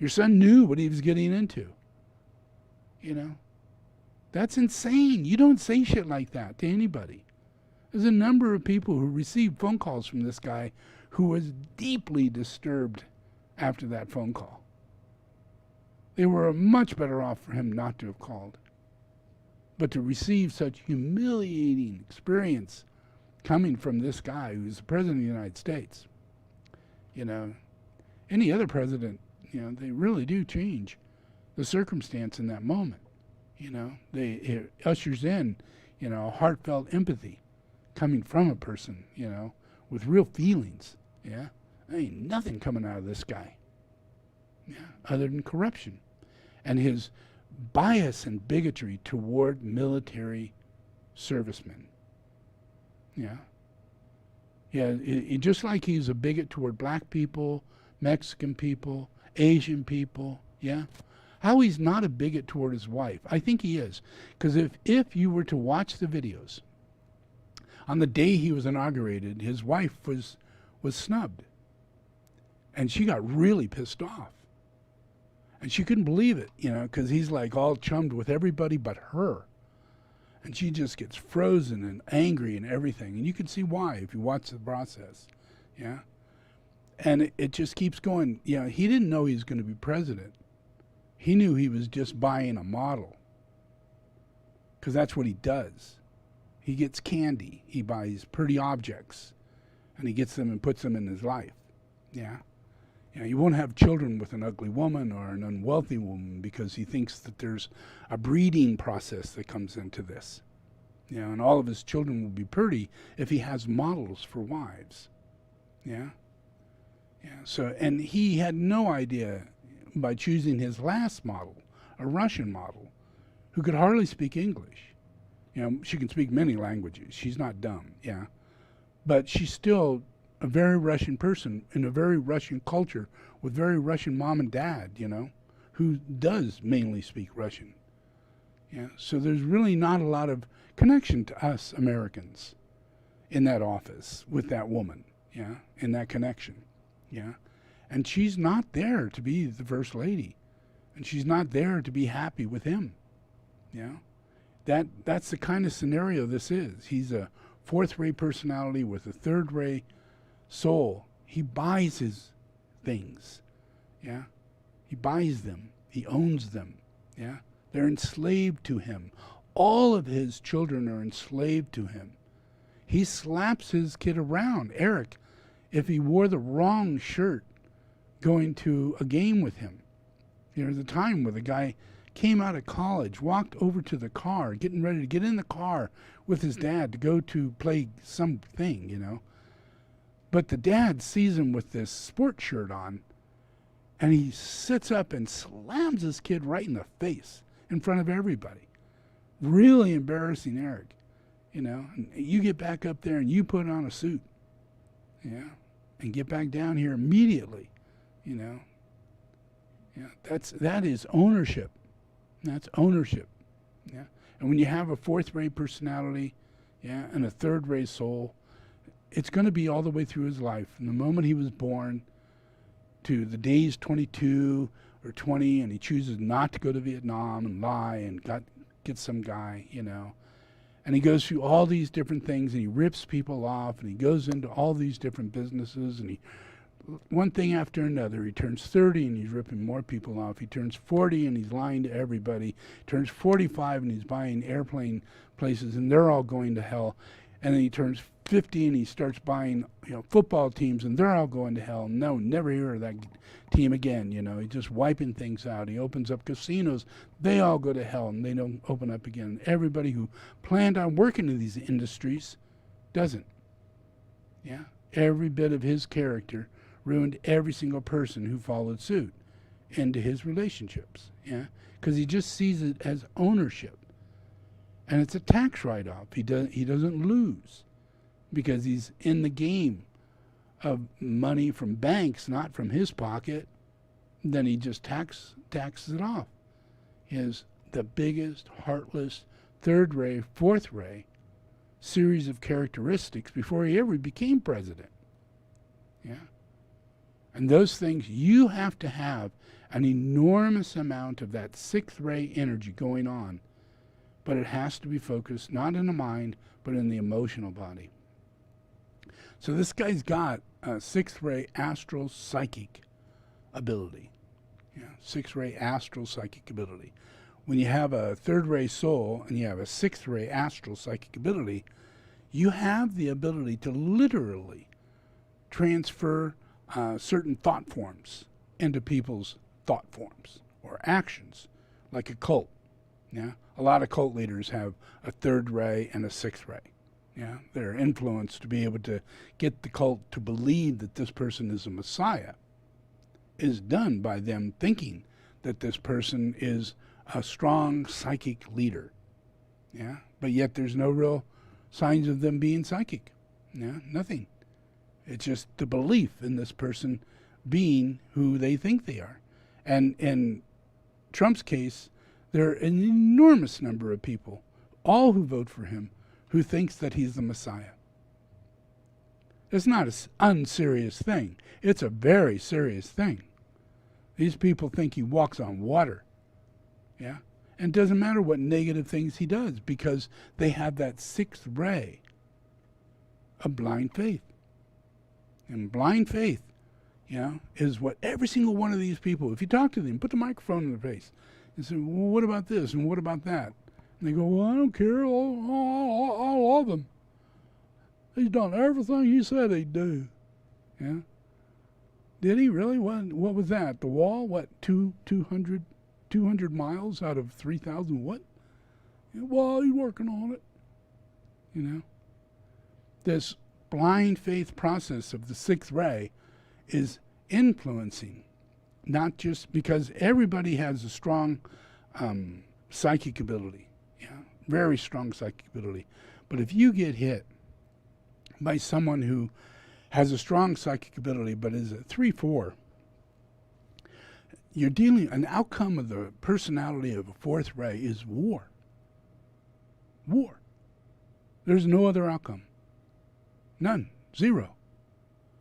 Your son knew what he was getting into. You know. That's insane. You don't say shit like that to anybody. There's a number of people who received phone calls from this guy who was deeply disturbed after that phone call. They were much better off for him not to have called. But to receive such humiliating experience coming from this guy who's the President of the United States, any other president, they really do change the circumstance in that moment. It ushers in, heartfelt empathy coming from a person, with real feelings. Yeah, there ain't nothing coming out of this guy, other than corruption and his bias and bigotry toward military servicemen. Just like he's a bigot toward black people, Mexican people, Asian people. How he's not a bigot toward his wife, I think he is. Because if you were to watch the videos, on the day he was inaugurated, his wife was snubbed. And she got really pissed off. And she couldn't believe it, because he's like all chummed with everybody but her. And she just gets frozen and angry and everything. And you can see why if you watch the process. And it just keeps going. He didn't know he was going to be president. He knew he was just buying a model. Because that's what he does. He gets candy. He buys pretty objects. And he gets them and puts them in his life. You won't have children with an ugly woman or an unwealthy woman because he thinks that there's a breeding process that comes into this. And all of his children will be pretty if he has models for wives. So, and he had no idea by choosing his last model, a Russian model, who could hardly speak English. She can speak many languages. She's not dumb, but she's still a very Russian person in a very Russian culture with very Russian mom and dad, who does mainly speak Russian. So there's really not a lot of connection to us Americans in that office with that woman, in that connection, And she's not there to be the first lady, and she's not there to be happy with him, That's the kind of scenario this is. He's a fourth-ray personality with a third-ray soul. He buys his things. He buys them. He owns them. They're enslaved to him. All of his children are enslaved to him. He slaps his kid around, Eric, if he wore the wrong shirt going to a game with him. There's a time where the guy came out of college, walked over to the car, getting ready to get in the car with his dad to go to play something, But the dad sees him with this sports shirt on, and he sits up and slams his kid right in the face in front of everybody. Really embarrassing Eric, And you get back up there and you put on a suit, and get back down here immediately, That is ownership. That's ownership, And when you have a fourth-ray personality, and a third-ray soul, it's going to be all the way through his life, from the moment he was born to the day he's 22 or 20, and he chooses not to go to Vietnam and lie and get some guy, And he goes through all these different things, and he rips people off, and he goes into all these different businesses, and one thing after another. He turns 30 and he's ripping more people off. He turns 40 and he's lying to everybody. He turns 45 and he's buying airplane places, and they're all going to hell. And then he turns 50 and he starts buying football teams, and they're all going to hell. No, never hear of that team again. He's just wiping things out. He opens up casinos. They all go to hell, and they don't open up again. Everybody who planned on working in these industries doesn't. Every bit of his character ruined every single person who followed suit into his relationships, because he just sees it as ownership, and it's a tax write-off. He doesn't lose because he's in the game of money from banks, not from his pocket. Then he just taxes it off. He has the biggest, heartless, third-ray, fourth-ray series of characteristics before he ever became president. And those things, you have to have an enormous amount of that sixth-ray energy going on, but it has to be focused not in the mind, but in the emotional body. So this guy's got a sixth-ray astral psychic ability. Yeah, sixth-ray astral psychic ability. When you have a third-ray soul and you have a sixth-ray astral psychic ability, you have the ability to literally transfer certain thought forms into people's thought forms or actions, like a cult. Yeah, a lot of cult leaders have a third ray and a sixth ray. Yeah, they're influenced to be able to get the cult to believe that this person is a messiah is done by them thinking that this person is a strong psychic leader. Yeah, but yet there's no real signs of them being psychic. Yeah, nothing. It's just the belief in this person being who they think they are. And in Trump's case, there are an enormous number of people, all who vote for him, who thinks that he's the Messiah. It's not an unserious thing. It's a very serious thing. These people think he walks on water. Yeah? And it doesn't matter what negative things he does, because they have that sixth ray of blind faith. And blind faith, is what every single one of these people, if you talk to them, put the microphone in their face, and say, well, what about this and what about that? And they go, well, I don't care. I love him. He's done everything he said he'd do. Yeah? Did he really? What was that? The wall? What, 200 miles out of 3,000 what? Yeah, well, he's working on it. This blind faith process of the sixth ray is influencing, not just because everybody has a strong psychic ability, very strong psychic ability. But if you get hit by someone who has a strong psychic ability but is a 3-4, you're dealing, an outcome of the personality of a fourth ray is war. War. There's no other outcome. None. Zero.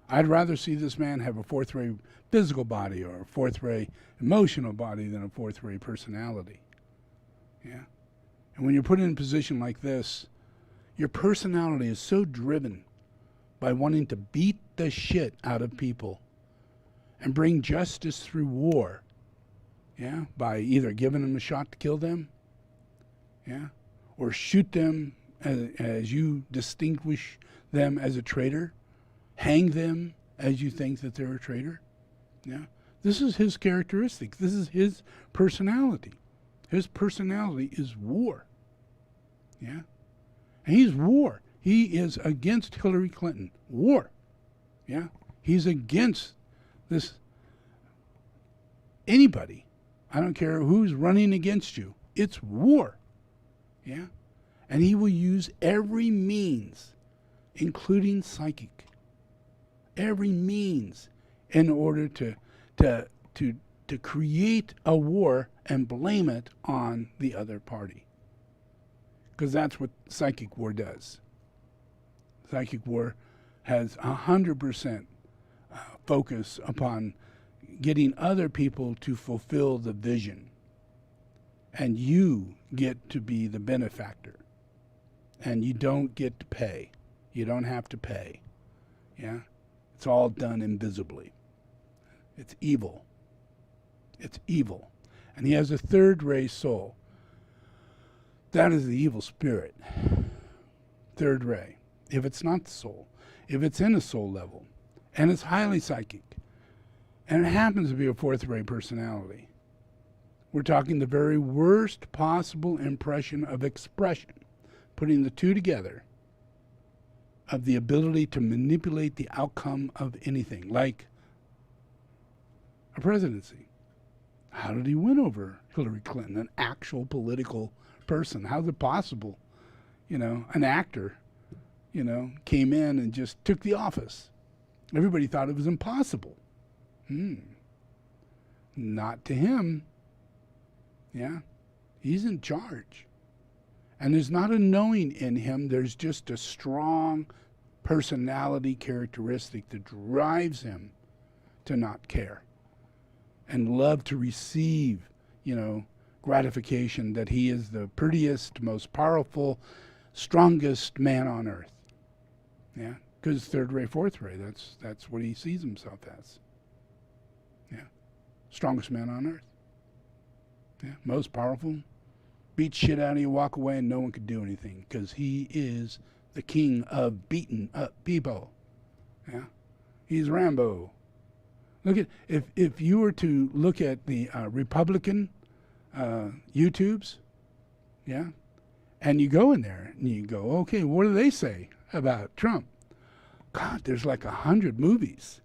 I'd rather see this man have a fourth ray physical body or a fourth ray emotional body than a fourth ray personality. Yeah. And when you're put in a position like this, your personality is so driven by wanting to beat the shit out of people and bring justice through war. Yeah. By either giving them a shot to kill them. Yeah. Or shoot them as you distinguish them as a traitor. Hang them as you think that they're a traitor. Yeah. This is his characteristic. This is his personality. His personality is war. Yeah. And he's war. He is against Hillary Clinton. War. Yeah. He's against this. Anybody. I don't care who's running against you. It's war. Yeah. And he will use every means, including psychic, every means in order to create a war and blame it on the other party. Because that's what psychic war does. Psychic war has 100% focus upon getting other people to fulfill the vision. And you get to be the benefactor. And you don't get to pay. You don't have to pay. Yeah? It's all done invisibly. It's evil. It's evil. And he has a third ray soul. That is the evil spirit. Third ray. If it's not the soul, if it's in a soul level, and it's highly psychic, and it happens to be a fourth ray personality, we're talking the very worst possible impression of expression, putting the two together, of the ability to manipulate the outcome of anything, like a presidency. How did he win over Hillary Clinton, an actual political person? How's it possible? An actor, came in and just took the office. Everybody thought it was impossible. Not to him. Yeah. He's in charge. And there's not a knowing in him. There's just a strong personality characteristic that drives him to not care and love to receive, gratification that he is the prettiest, most powerful, strongest man on earth. Yeah, because third ray, fourth ray, that's what he sees himself as. Yeah. Strongest man on earth. Yeah, most powerful. Beat shit out of you, walk away, and no one could do anything because he is the king of beaten up people. Yeah, he's Rambo. Look at if you were to look at the Republican YouTubes, yeah, and you go in there and you go, okay, what do they say about Trump? God, there's like 100 movies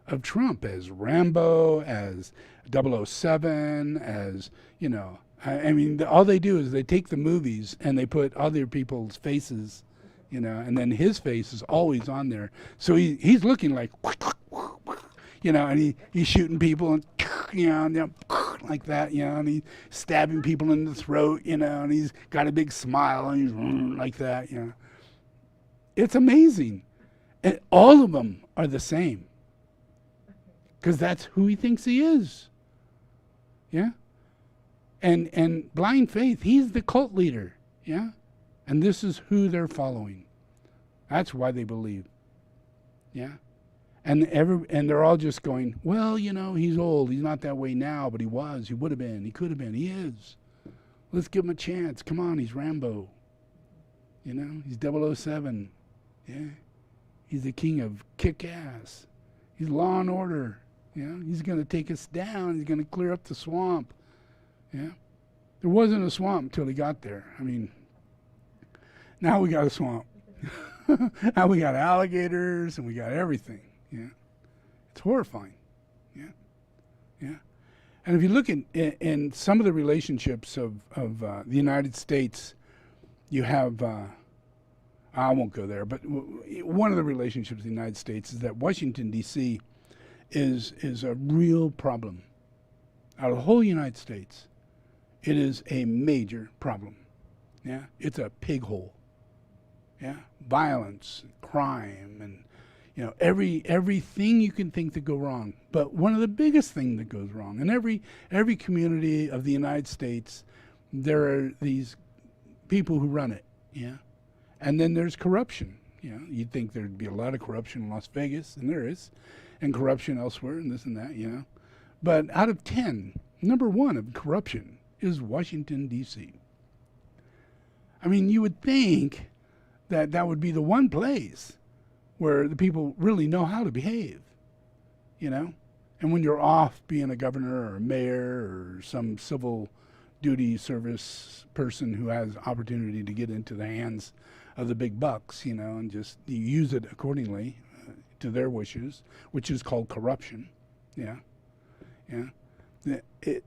of Trump as Rambo, as 007, as, you know, I mean, all they do is they take the movies and they put other people's faces, you know, and then his face is always on there. So he's looking like, you know, and he's shooting people and, you know, like that, you know, and he's stabbing people in the throat, you know, and he's got a big smile and he's like that, you know. It's amazing. And all of them are the same. Because that's who he thinks he is. Yeah? And blind faith, he's the cult leader. Yeah? And this is who they're following. That's why they believe. Yeah? And they're all just going, well, you know, he's old. He's not that way now, but he was. He would have been. He could have been. He is. Let's give him a chance. Come on, he's Rambo. You know, he's 007. Yeah? He's the king of kick-ass. He's law and order. Yeah? He's going to take us down. He's going to clear up the swamp. Yeah? There wasn't a swamp until he got there. I mean, now we got a swamp. Now we got alligators and we got everything. Yeah, it's horrifying. Yeah, yeah. And if you look in some of the relationships of the United States, you have, I won't go there, but one of the relationships of the United States is that Washington, D.C. is a real problem. Out of the whole United States, it is a major problem. Yeah, it's a pig hole. Yeah, violence, crime, and you know, everything you can think that go wrong. But one of the biggest things that goes wrong, in every community of the United States, there are these people who run it, yeah? And then there's corruption. You know, you'd think there'd be a lot of corruption in Las Vegas, and there is, and corruption elsewhere, and this and that, you know? But out of 10, number one of corruption is Washington, D.C. I mean, you would think that that would be the one place where the people really know how to behave, you know? And when you're off being a governor or a mayor or some civil duty service person who has opportunity to get into the hands of the big bucks, you know, and just you use it accordingly to their wishes, which is called corruption, yeah? Yeah.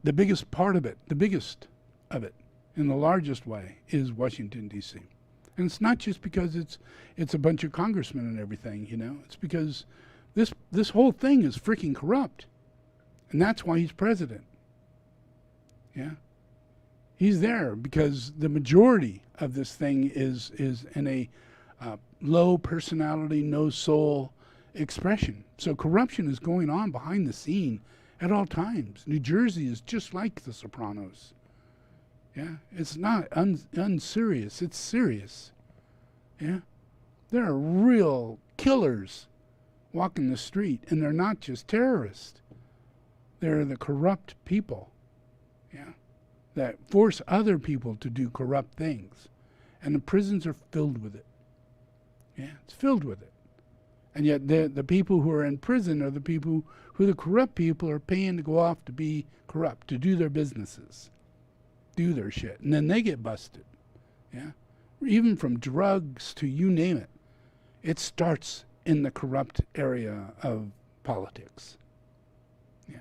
The biggest part of it, the biggest of it, in the largest way, is Washington, D.C. And it's not just because it's a bunch of congressmen and everything, you know. It's because this whole thing is freaking corrupt. And that's why he's president. Yeah. He's there because the majority of this thing is in a low personality, no soul expression. So corruption is going on behind the scene at all times. New Jersey is just like The Sopranos. Yeah, it's not unserious. It's serious. Yeah, there are real killers walking the street, and they're not just terrorists. They're the corrupt people. Yeah, that force other people to do corrupt things, and the prisons are filled with it. Yeah, it's filled with it. And yet the people who are in prison are the people who the corrupt people are paying to go off to be corrupt, to do their businesses, do their shit. And then they get busted. Yeah. Even from drugs to you name it. It starts in the corrupt area of politics. Yeah.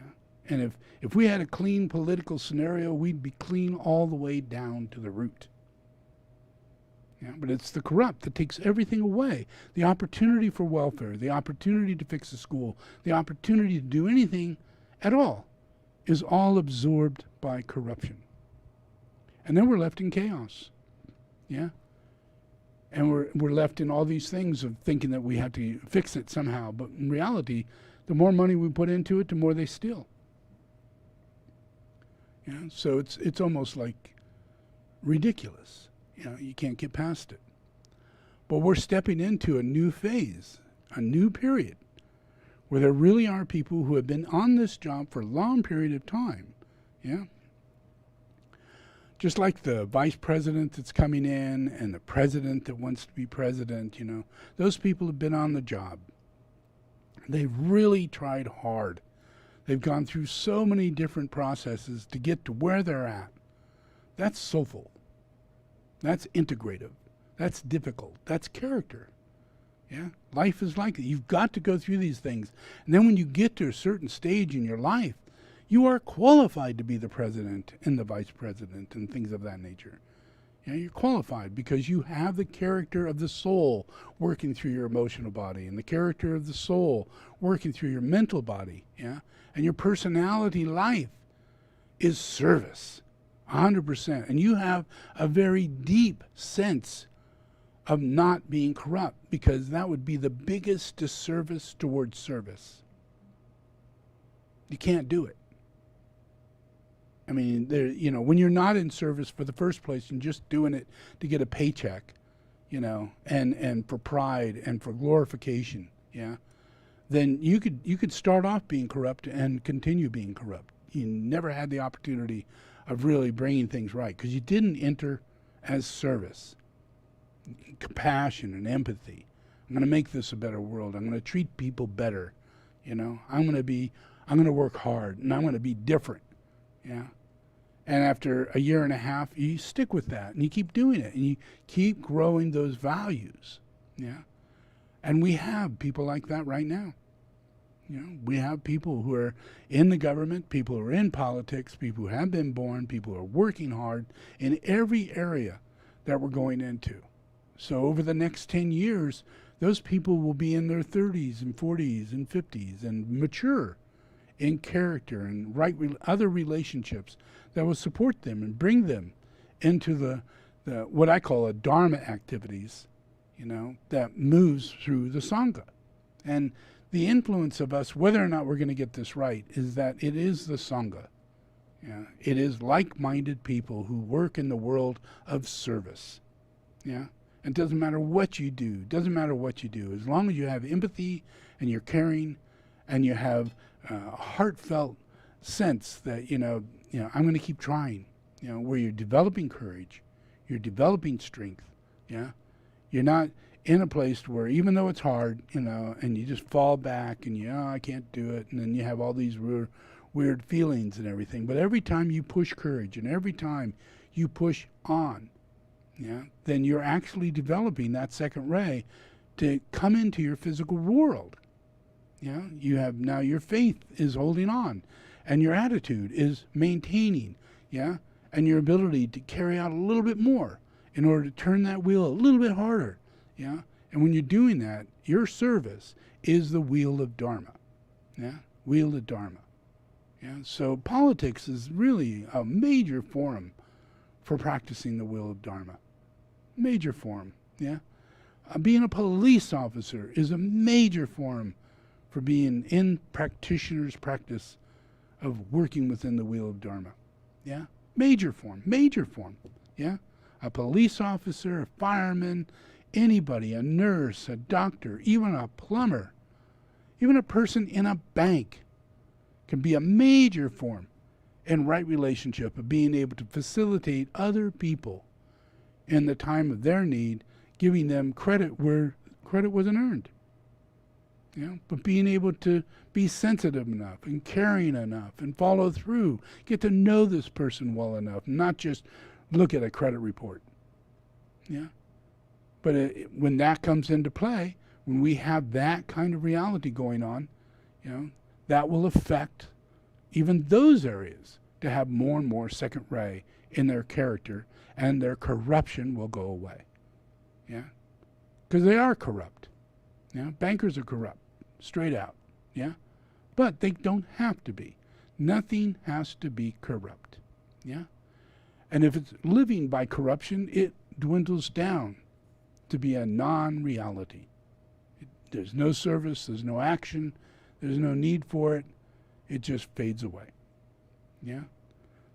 And if we had a clean political scenario, we'd be clean all the way down to the root. Yeah, but it's the corrupt that takes everything away. The opportunity for welfare, the opportunity to fix a school, the opportunity to do anything at all is all absorbed by corruption. And then we're left in chaos. Yeah? And we're left in all these things of thinking that we have to fix it somehow. But in reality, the more money we put into it, the more they steal. Yeah? So it's almost like ridiculous. You know, you can't get past it. But we're stepping into a new phase, a new period, where there really are people who have been on this job for a long period of time. Yeah. Just like the vice president that's coming in and the president that wants to be president, those people have been on the job. They've really tried hard. They've gone through so many different processes to get to where they're at. That's soulful. That's integrative. That's difficult. That's character. Yeah, life is like that. You've got to go through these things. And then when you get to a certain stage in your life, you are qualified to be the president and the vice president and things of that nature. You're qualified because you have the character of the soul working through your emotional body and the character of the soul working through your mental body. Yeah, and your personality life is service, 100%. And you have a very deep sense of not being corrupt, because that would be the biggest disservice towards service. You can't do it. I mean, when you're not in service for the first place and just doing it to get a paycheck, and for pride and for glorification, yeah, then you could start off being corrupt and continue being corrupt. You never had the opportunity of really bringing things right because you didn't enter as service. Compassion and empathy. I'm going to make this a better world. I'm going to treat people better. I'm going to work hard, and I'm going to be different. Yeah. And after a year and a half, you stick with that, and you keep doing it, and you keep growing those values. Yeah. And we have people like that right now. We have people who are in the government, people who are in politics, people who have been born, people who are working hard in every area that we're going into. So over the next 10 years, those people will be in their 30s and 40s and 50s and mature in character and other relationships that will support them and bring them into the what I call a dharma activities, that moves through the Sangha. And the influence of us, whether or not we're going to get this right, is that it is the Sangha. Yeah, it is like-minded people who work in the world of service. Yeah. It doesn't matter what you do. As long as you have empathy and you're caring and you have a heartfelt sense that, I'm going to keep trying, where you're developing courage, you're developing strength. Yeah. You're not in a place where even though it's hard, and you just fall back and I can't do it. And then you have all these weird feelings and everything. But every time you push courage and every time you push on, then you're actually developing that second ray to come into your physical world. You have now your faith is holding on, and your attitude is maintaining, and your ability to carry out a little bit more in order to turn that wheel a little bit harder, And when you're doing that, your service is the wheel of Dharma, wheel of Dharma. So politics is really a major forum for practicing the wheel of Dharma. Major forum, being a police officer is a major forum for being in practitioner's practice of working within the wheel of Dharma. Major form, a police officer, a fireman, anybody, a nurse, a doctor, even a plumber, even a person in a bank can be a major form in right relationship of being able to facilitate other people in the time of their need, giving them credit where credit wasn't earned. But being able to be sensitive enough and caring enough and follow through, get to know this person well enough, not just look at a credit report. But when that comes into play, when we have that kind of reality going on, that will affect even those areas to have more and more second ray in their character, and their corruption will go away. Because they are corrupt. Bankers are corrupt, straight out. But they don't have to be. Nothing has to be corrupt. And if it's living by corruption, it dwindles down to be a non-reality. There's no service, there's no action, there's no need for it. It just fades away.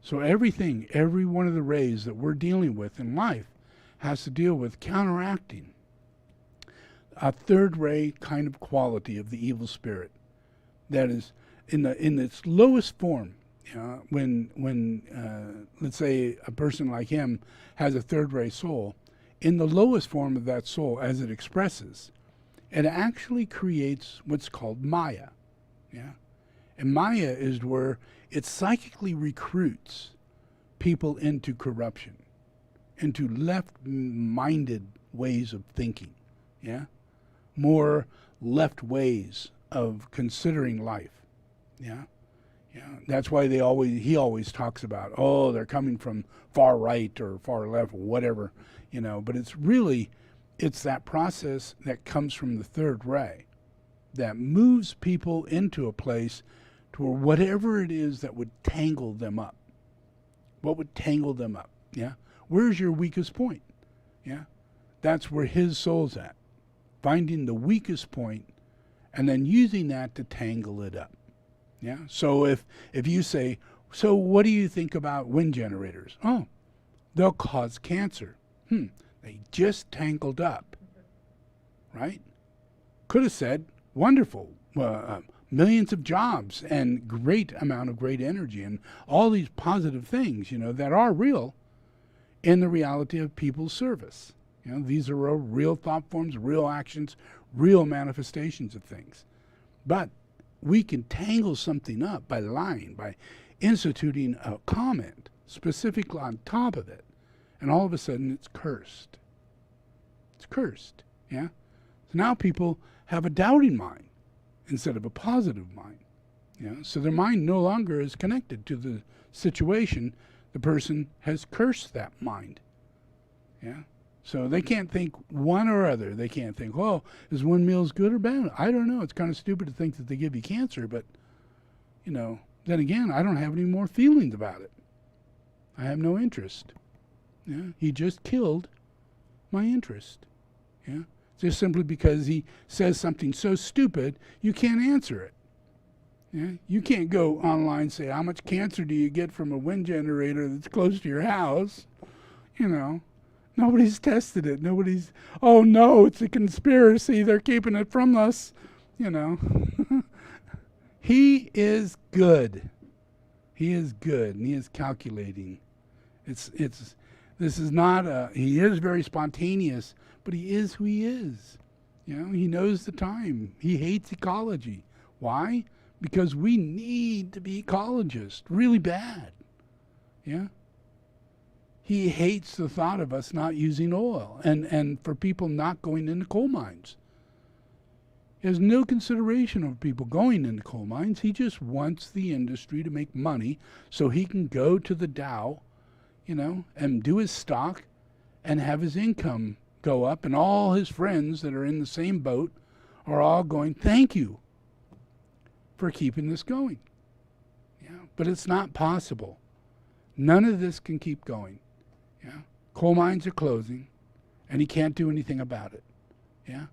So every one of the rays that we're dealing with in life has to deal with counteracting a third ray kind of quality of the evil spirit, that is in its lowest form. When let's say a person like him has a third ray soul, in the lowest form of that soul, as it expresses, it actually creates what's called Maya. Yeah, and Maya is where it psychically recruits people into corruption, into left-minded ways of thinking. Yeah, more left ways of considering life. Yeah. Yeah, that's why he always talks about, oh, they're coming from far right or far left or whatever, but it's that process that comes from the third ray that moves people into a place to where whatever it is that would tangle them up. What would tangle them up? Yeah. Where's your weakest point? Yeah. That's where his soul's at. Finding the weakest point and then using that to tangle it up. Yeah. So if you say, so what do you think about wind generators? Oh, they'll cause cancer. They just tangled up. Right? Could have said, wonderful, millions of jobs and great amount of great energy and all these positive things, that are real in the reality of people's service. These are real thought forms, real actions, real manifestations of things. But we can tangle something up by lying, by instituting a comment specifically on top of it. And all of a sudden it's cursed. It's cursed. Yeah? So now people have a doubting mind instead of a positive mind. So their mind no longer is connected to the situation. The person has cursed that mind. Yeah? So they can't think one or other. They can't think, oh, is windmills good or bad? I don't know. It's kind of stupid to think that they give you cancer, but, then again, I don't have any more feelings about it. I have no interest. Yeah? He just killed my interest. Yeah? Just simply because he says something so stupid, you can't answer it. Yeah? You can't go online and say, how much cancer do you get from a wind generator that's close to your house? Nobody's tested it. Oh no, it's a conspiracy. They're keeping it from us. He is good. He is good, and he is calculating. This is not he is very spontaneous, but he is who he is. He knows the time. He hates ecology. Why? Because we need to be ecologists really bad. Yeah? He hates the thought of us not using oil and for people not going into coal mines. He has no consideration of people going into coal mines. He just wants the industry to make money so he can go to the Dow, and do his stock and have his income go up. And all his friends that are in the same boat are all going, thank you for keeping this going. Yeah, but it's not possible. None of this can keep going. Yeah, coal mines are closing, and he can't do anything about it. Yeah,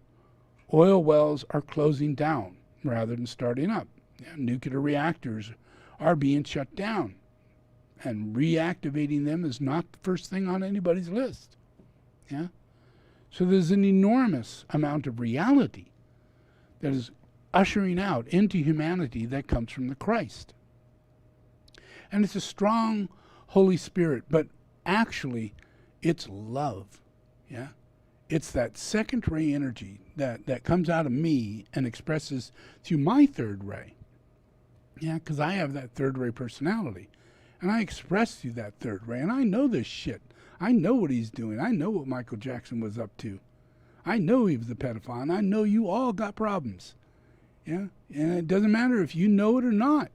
oil wells are closing down rather than starting up. Yeah? Nuclear reactors are being shut down, and reactivating them is not the first thing on anybody's list. Yeah, so there's an enormous amount of reality that is ushering out into humanity that comes from the Christ, and it's a strong Holy Spirit, but actually, it's love. Yeah, it's that second ray energy that comes out of me and expresses through my third ray. Yeah, because I have that third ray personality, and I express through that third ray, and I know this shit. I know what he's doing. I know what Michael Jackson was up to. I know he was a pedophile, and I know you all got problems. Yeah, and it doesn't matter if you know it or not.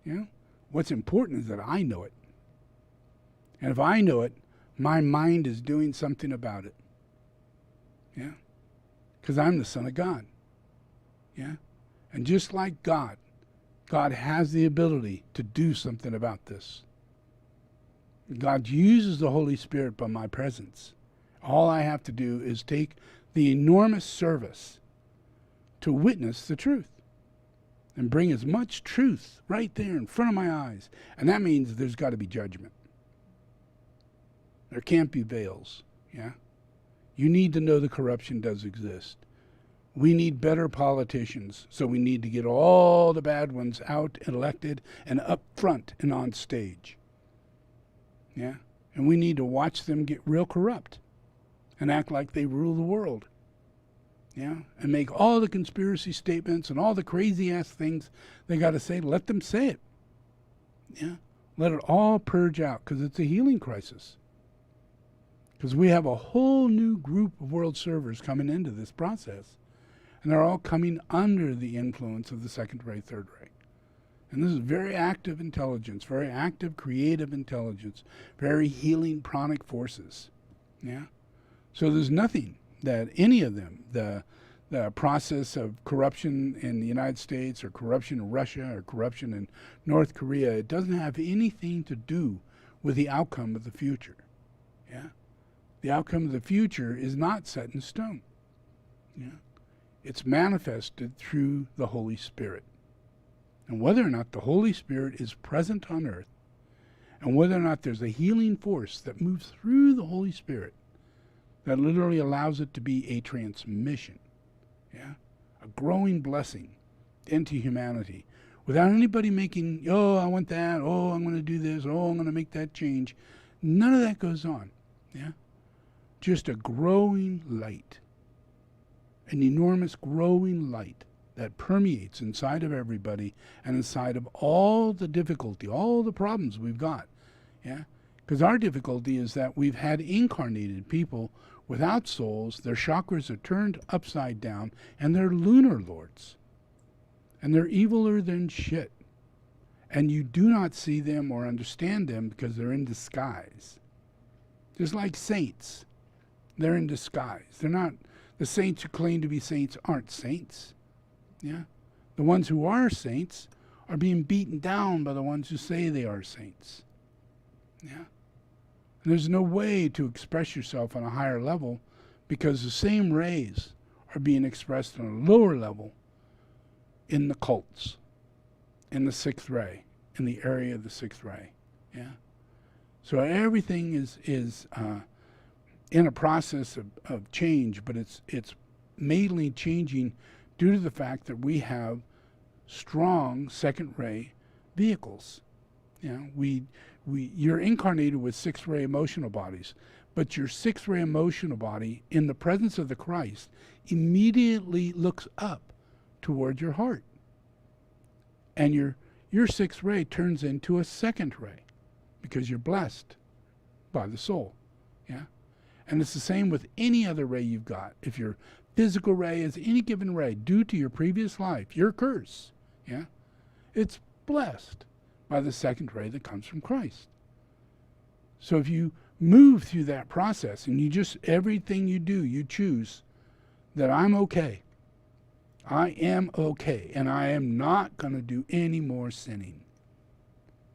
Yeah, what's important is that I know it. And if I know it, my mind is doing something about it. Yeah? Because I'm the Son of God. Yeah? And just like God has the ability to do something about this. God uses the Holy Spirit by my presence. All I have to do is take the enormous service to witness the truth and bring as much truth right there in front of my eyes. And that means there's got to be judgment. There can't be veils, yeah? You need to know the corruption does exist. We need better politicians, so we need to get all the bad ones out and elected and up front and on stage. Yeah? And we need to watch them get real corrupt and act like they rule the world. Yeah? And make all the conspiracy statements and all the crazy-ass things they got to say, let them say it. Yeah? Let it all purge out, because it's a healing crisis. Because we have a whole new group of world servers coming into this process. And they're all coming under the influence of the second ray, third ray. And this is very active intelligence, very active creative intelligence, very healing pranic forces. Yeah? So there's nothing that any of them, the process of corruption in the United States or corruption in Russia or corruption in North Korea, it doesn't have anything to do with the outcome of the future. Yeah? The outcome of the future is not set in stone. Yeah? It's manifested through the Holy Spirit. And whether or not the Holy Spirit is present on earth, and whether or not there's a healing force that moves through the Holy Spirit that literally allows it to be a transmission, yeah, a growing blessing into humanity, without anybody making, oh, I want that, oh, I'm going to do this, oh, I'm going to make that change. None of that goes on. Yeah? Just a growing light. An enormous growing light that permeates inside of everybody and inside of all the difficulty, all the problems we've got. Yeah? Because our difficulty is that we've had incarnated people without souls, their chakras are turned upside down, and they're lunar lords. And they're eviler than shit. And you do not see them or understand them because they're in disguise. Just like saints. They're in disguise. They're not. The saints who claim to be saints aren't saints. Yeah? The ones who are saints are being beaten down by the ones who say they are saints. Yeah? And there's no way to express yourself on a higher level because the same rays are being expressed on a lower level in the cults, in the sixth ray, in the area of the sixth ray. Yeah? So everything is in a process of change, but it's mainly changing due to the fact that we have strong second ray vehicles. You know, you're incarnated with sixth ray emotional bodies, but your sixth ray emotional body in the presence of the Christ immediately looks up toward your heart. And your sixth ray turns into a second ray because you're blessed by the soul. Yeah? And it's the same with any other ray you've got. If your physical ray is any given ray due to your previous life, your curse, yeah, it's blessed by the second ray that comes from Christ. So if you move through that process and you just, everything you do, you choose that I'm okay. I am okay, and I am not going to do any more sinning.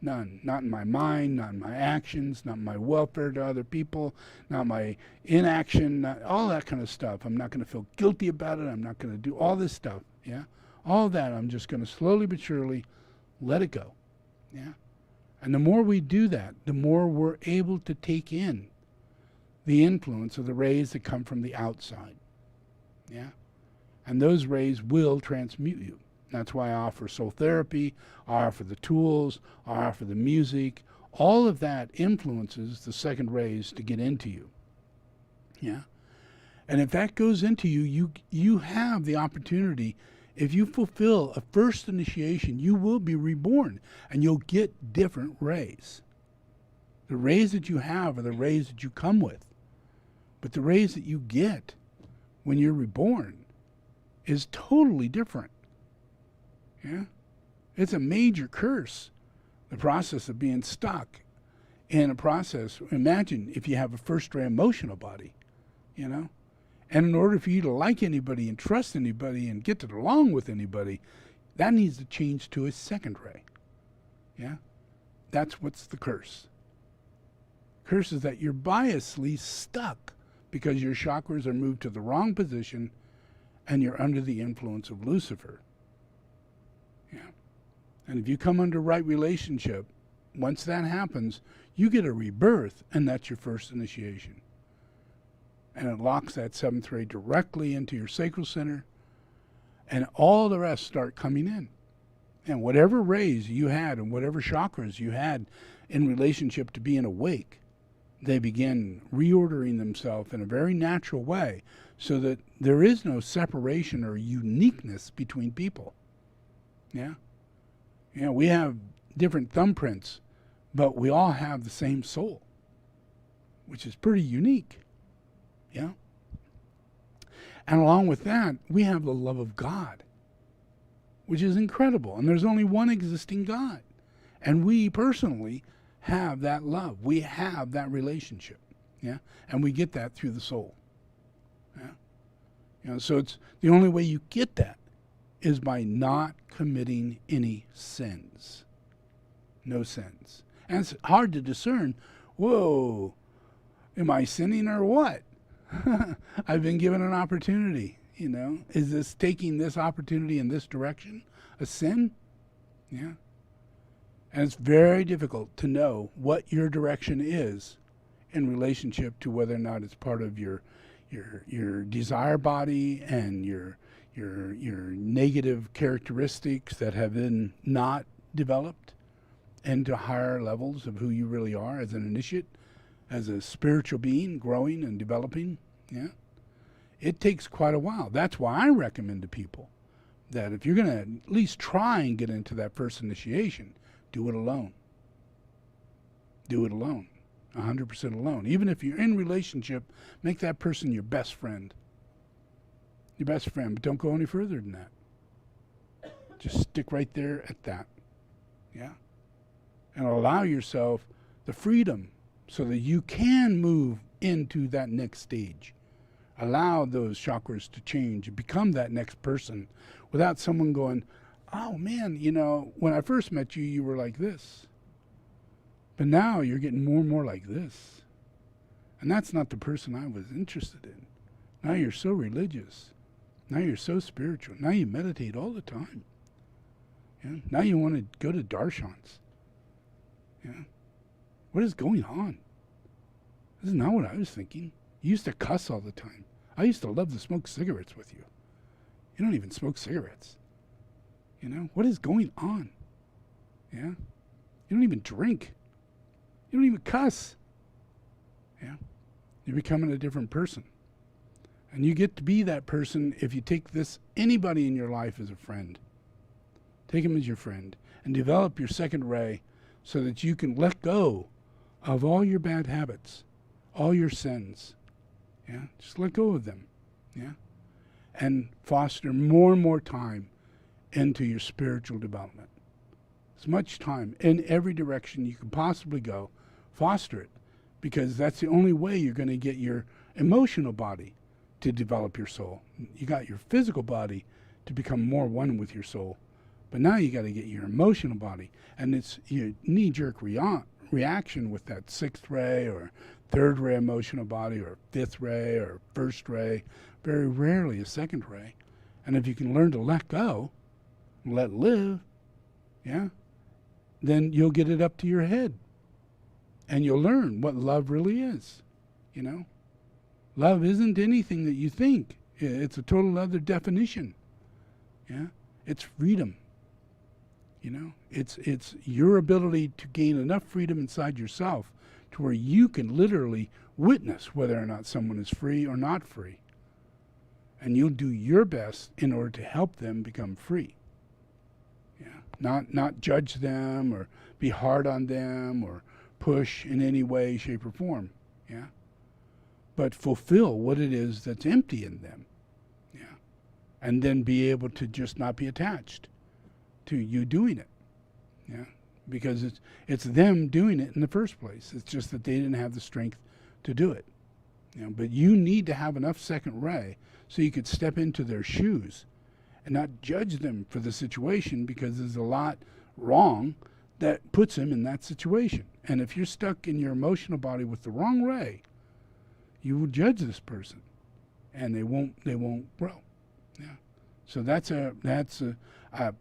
None. Not in my mind, not in my actions, not in my welfare to other people, not my inaction, not all that kind of stuff. I'm not going to feel guilty about it. I'm not going to do all this stuff. Yeah? All that, I'm just going to slowly but surely let it go. Yeah? And the more we do that, the more we're able to take in the influence of the rays that come from the outside. Yeah? And those rays will transmute you. That's why I offer soul therapy, I offer the tools, I offer the music. All of that influences the second rays to get into you. Yeah? And if that goes into you, you have the opportunity. If you fulfill a first initiation, you will be reborn, and you'll get different rays. The rays that you have are the rays that you come with. But the rays that you get when you're reborn is totally different. Yeah? It's a major curse, the process of being stuck in a process. Imagine if you have a first ray emotional body, you know? And in order for you to like anybody and trust anybody and get along with anybody, that needs to change to a second ray. Yeah? That's what's the curse. Curse is that you're biasly stuck because your chakras are moved to the wrong position and you're under the influence of Lucifer. Yeah. And if you come under right relationship, once that happens, you get a rebirth, and that's your first initiation. And it locks that seventh ray directly into your sacral center, and all the rest start coming in. And whatever rays you had and whatever chakras you had in relationship to being awake, they begin reordering themselves in a very natural way so that there is no separation or uniqueness between people. Yeah? We have different thumbprints, but we all have the same soul, which is pretty unique. Yeah? And along with that, we have the love of God, which is incredible. And there's only one existing God. And we personally have that love. We have that relationship. Yeah? And we get that through the soul. Yeah? So it's the only way you get that is by not committing any sins. No sins. And it's hard to discern, whoa, am I sinning or what? I've been given an opportunity, Is this taking this opportunity in this direction a sin? Yeah. And it's very difficult to know what your direction is in relationship to whether or not it's part of your desire body and your negative characteristics that have been not developed into higher levels of who you really are as an initiate, as a spiritual being growing and developing. Yeah, it takes quite a while. That's why I recommend to people that if you're going to at least try and get into that first initiation, do it alone. Do it alone, 100% alone. Even if you're in relationship, make that person your best friend. Your best friend, but don't go any further than that. Just stick right there at that. Yeah, and allow yourself the freedom so that you can move into that next stage. Allow those chakras to change and become that next person without someone going, oh man, when I first met you, you were like this. But now you're getting more and more like this. And that's not the person I was interested in. Now you're so religious. Now you're so spiritual. Now you meditate all the time. Yeah? Now you want to go to darshans. Yeah? What is going on? This is not what I was thinking. You used to cuss all the time. I used to love to smoke cigarettes with you. You don't even smoke cigarettes. What is going on? Yeah? You don't even drink. You don't even cuss. Yeah? You're becoming a different person. And you get to be that person if you take anybody in your life as a friend. Take him as your friend and develop your second ray so that you can let go of all your bad habits, all your sins. Yeah, just let go of them. Yeah, and foster more and more time into your spiritual development. As much time in every direction you can possibly go, foster it, because that's the only way you're going to get your emotional body to develop your soul. You got your physical body to become more one with your soul, but now you got to get your emotional body, and it's your knee-jerk reaction with that sixth ray or third ray emotional body or fifth ray or first ray, very rarely a second ray. And if you can learn to let go, let live, yeah, then you'll get it up to your head. And you'll learn what love really is, Love isn't anything that you think. It's a total other definition. Yeah, it's freedom. It's your ability to gain enough freedom inside yourself to where you can literally witness whether or not someone is free or not free. And you'll do your best in order to help them become free. Yeah, not judge them or be hard on them or push in any way, shape, or form. Yeah, but fulfill what it is that's empty in them. Yeah, and then be able to just not be attached to you doing it. Yeah, because it's them doing it in the first place. It's just that they didn't have the strength to do it. But you need to have enough second ray so you could step into their shoes and not judge them for the situation, because there's a lot wrong that puts them in that situation. And if you're stuck in your emotional body with the wrong ray, you will judge this person, and they won't grow. Yeah. So that's a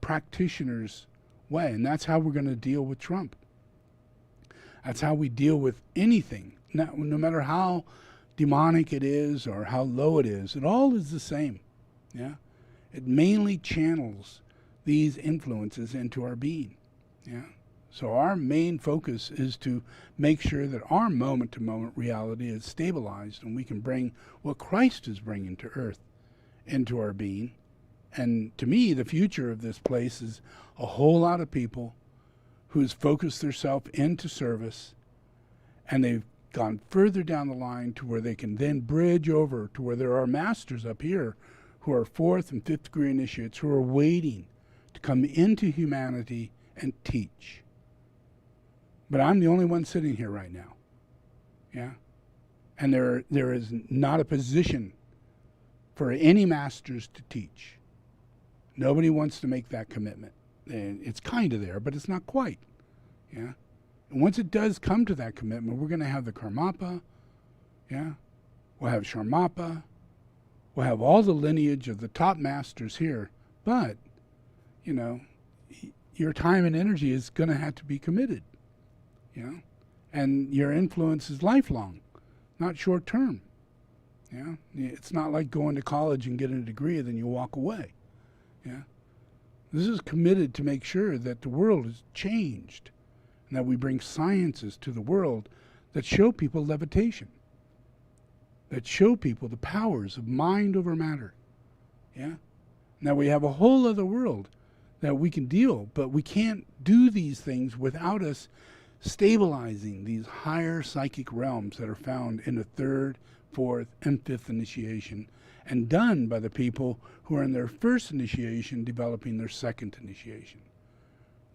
practitioner's way, and that's how we're going to deal with Trump. That's how we deal with anything, no matter how demonic it is or how low it is. It all is the same. Yeah, It mainly channels these influences into our being. Yeah. So our main focus is to make sure that our moment-to-moment reality is stabilized and we can bring what Christ is bringing to earth into our being. And to me, the future of this place is a whole lot of people who's focused themselves into service, and they've gone further down the line to where they can then bridge over to where there are masters up here who are 4th and 5th degree initiates who are waiting to come into humanity and teach. But I'm the only one sitting here right now. Yeah? And there is not a position for any masters to teach. Nobody wants to make that commitment. And it's kind of there, but it's not quite. Yeah? And once it does come to that commitment, we're going to have the Karmapa. Yeah? We'll have Sharmapa. We'll have all the lineage of the top masters here. But, you know, your time and energy is going to have to be committed. You know? And your influence is lifelong, not short term. Yeah? It's not like going to college and getting a degree and then you walk away. Yeah? This is committed to make sure that the world is changed and that we bring sciences to the world that show people levitation, that show people the powers of mind over matter. Yeah? Now we have a whole other world that we can deal, but we can't do these things without us stabilizing these higher psychic realms that are found in the 3rd, 4th, and 5th initiation, and done by the people who are in their 1st initiation developing their 2nd initiation.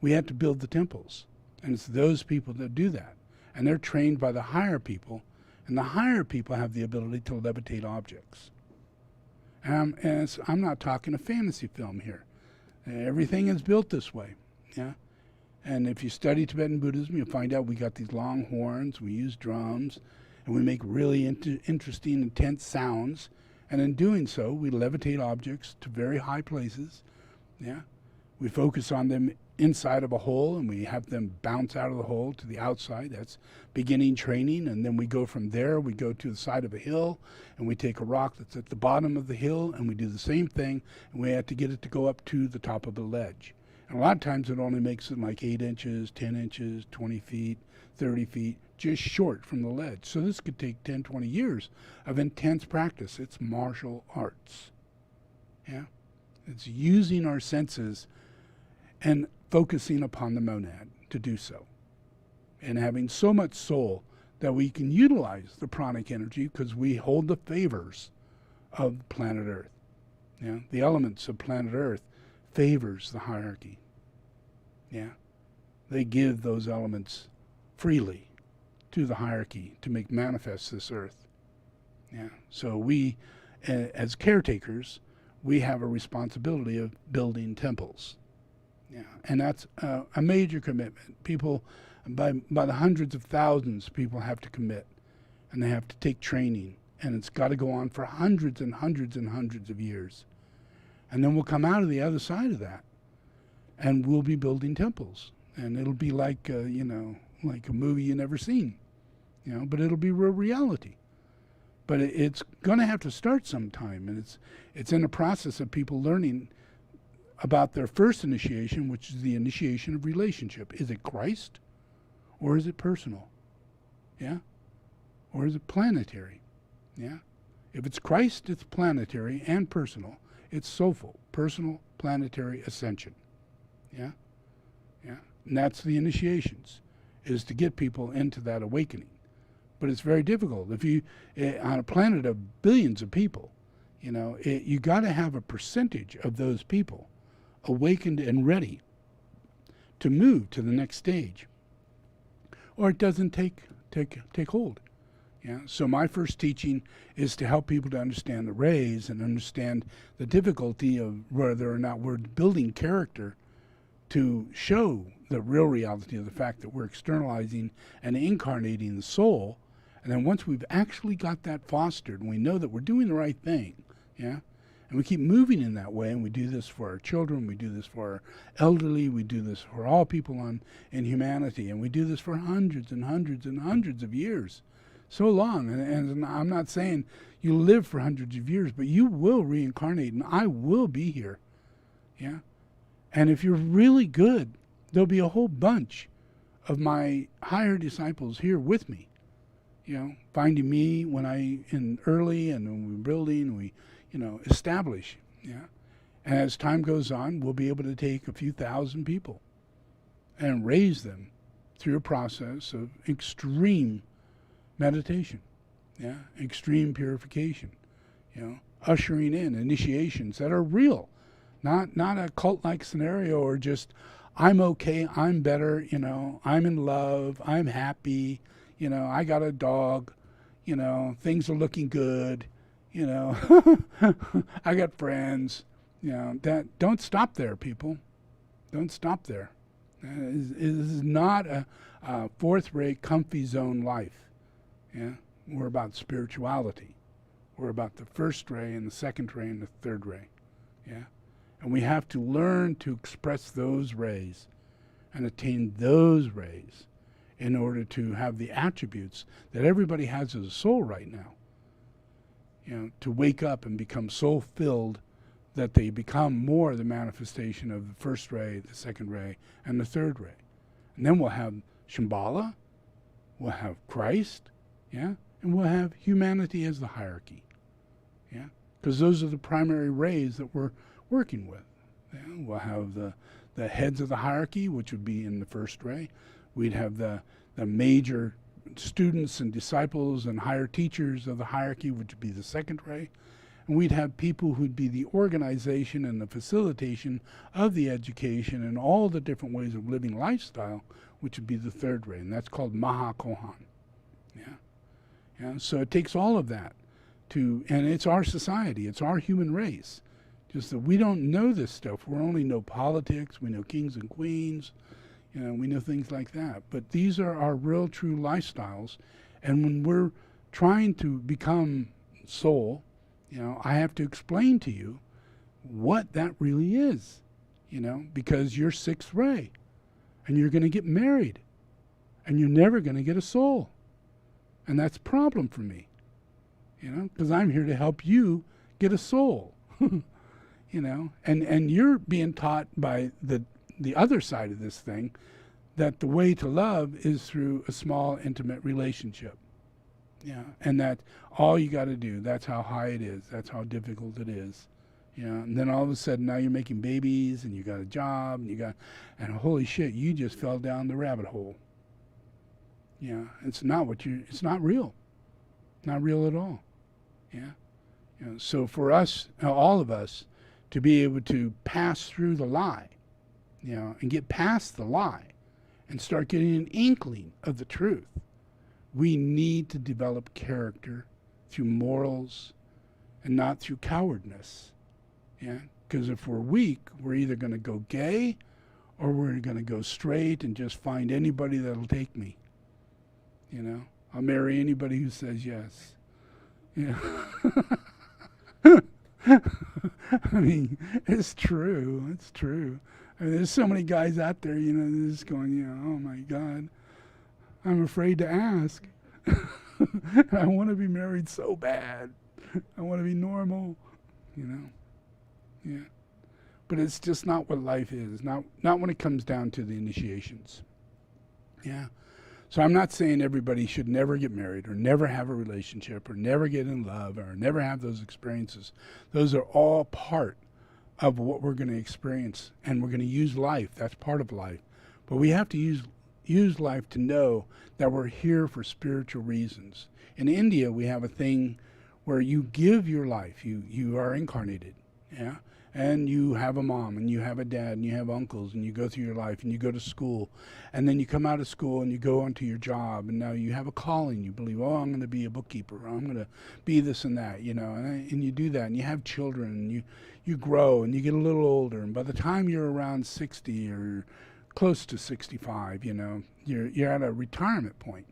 We have to build the temples, and it's those people that do that. And they're trained by the higher people, and the higher people have the ability to levitate objects. And I'm not talking a fantasy film here. Everything is built this way. Yeah. And if you study Tibetan Buddhism, you'll find out we got these long horns, we use drums, and we make really interesting, intense sounds. And in doing so, we levitate objects to very high places. Yeah, we focus on them inside of a hole, and we have them bounce out of the hole to the outside. That's beginning training. And then we go from there, we go to the side of a hill, and we take a rock that's at the bottom of the hill, and we do the same thing, and we have to get it to go up to the top of a ledge. And a lot of times it only makes it like 8 inches, 10 inches, 20 feet, 30 feet, just short from the ledge. So this could take 10, 20 years of intense practice. It's martial arts. Yeah? It's using our senses and focusing upon the monad to do so. And having so much soul that we can utilize the pranic energy because we hold the favors of planet Earth. Yeah? The elements of planet Earth favors the hierarchy. Yeah? They give those elements freely to the hierarchy to make manifest this earth. Yeah. So we, as caretakers, we have a responsibility of building temples. Yeah. And that's a major commitment. People, by the hundreds of thousands, people have to commit, and they have to take training, and it's got to go on for hundreds and hundreds and hundreds of years. And then we'll come out of the other side of that, and we'll be building temples. And it'll be like, like a movie you never seen, but it'll be real reality. But it's going to have to start sometime, and it's in the process of people learning about their 1st initiation, which is the initiation of relationship. Is it Christ, or is it personal? Yeah? Or is it planetary? Yeah? If it's Christ, it's planetary and personal. It's soulful, personal, planetary ascension. Yeah? Yeah? And that's the initiations, is to get people into that awakening. But it's very difficult. If you, on a planet of billions of people, you got to have a percentage of those people awakened and ready to move to the next stage, or it doesn't take hold. Yeah. So my first teaching is to help people to understand the rays and understand the difficulty of whether or not we're building character to show the real reality of the fact that we're externalizing and incarnating the soul. And then once we've actually got that fostered and we know that we're doing the right thing, yeah, and we keep moving in that way, and we do this for our children, we do this for our elderly, we do this for all people in humanity, and we do this for hundreds and hundreds and hundreds of years. so long. And I'm not saying you live for hundreds of years, but you will reincarnate, and I will be here. Yeah? And if you're really good, there'll be a whole bunch of my higher disciples here with me. You know, finding me when in early, and when we're building, we, establish. Yeah? And as time goes on, we'll be able to take a few thousand people and raise them through a process of extreme meditation, yeah, extreme purification, ushering in initiations that are real, not a cult-like scenario, or just I'm okay, I'm better, I'm in love, I'm happy, I got a dog, things are looking good, I got friends, that don't stop there, people, don't stop there. It is not a fourth-rate, comfy zone life. Yeah, we're about spirituality. We're about the first ray and the second ray and the third ray. Yeah, and we have to learn to express those rays and attain those rays in order to have the attributes that everybody has as a soul right now. To wake up and become soul-filled, that they become more the manifestation of the first ray, the second ray, and the third ray. And then we'll have Shambhala, we'll have Christ, yeah, and we'll have humanity as the hierarchy, yeah, because those are the primary rays that we're working with. Yeah? We'll have the heads of the hierarchy, which would be in the first ray. We'd have the major students and disciples and higher teachers of the hierarchy, which would be the second ray. And we'd have people who'd be the organization and the facilitation of the education and all the different ways of living lifestyle, which would be the third ray, and that's called Maha Kohan. Yeah. So it takes all of that and it's our society, it's our human race. Just that we don't know this stuff. We only know politics, we know kings and queens, we know things like that. But these are our real, true lifestyles. And when we're trying to become soul, I have to explain to you what that really is, because you're sixth ray, and you're going to get married, and you're never going to get a soul. And that's a problem for me, because I'm here to help you get a soul, and you're being taught by the other side of this thing that the way to love is through a small, intimate relationship. Yeah, and that all you got to do, that's how high it is, that's how difficult it is. And then all of a sudden now you're making babies, and you got a job, and holy shit, you just fell down the rabbit hole. Yeah, it's not real. Not real at all. Yeah. So for us, all of us, to be able to pass through the lie, and get past the lie, and start getting an inkling of the truth, we need to develop character through morals and not through cowardness. Yeah, because if we're weak, we're either going to go gay or we're going to go straight and just find anybody that'll take me. I'll marry anybody who says yes. Yeah. I mean, it's true. It's true. I mean, there's so many guys out there, just going, oh my God, I'm afraid to ask. I want to be married so bad. I want to be normal, Yeah. But it's just not what life is. Not when it comes down to the initiations. Yeah. So I'm not saying everybody should never get married or never have a relationship or never get in love or never have those experiences. Those are all part of what we're going to experience, and we're going to use life. That's part of life. But we have to use life to know that we're here for spiritual reasons. In India, we have a thing where you give your life. You are incarnated, yeah? And you have a mom, and you have a dad, and you have uncles, and you go through your life, and you go to school, and then you come out of school, and you go onto your job, and now you have a calling. You believe, I'm going to be a bookkeeper, or I'm going to be this and that, and you do that, and you have children, and you grow, and you get a little older, and by the time you're around 60 or close to 65, you're at a retirement point.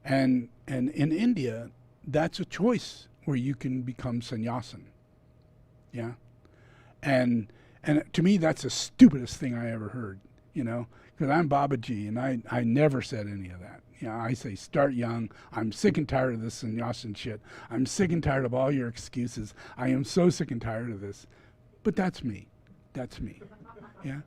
And in India, that's a choice where you can become sannyasin. Yeah? And to me, that's the stupidest thing I ever heard. you know, because I'm Babaji, and I never said any of that. You know, I say start young. I'm sick and tired of this sannyasin shit. I'm sick and tired of all your excuses. I am so sick and tired of this. But that's me. That's me. Yeah.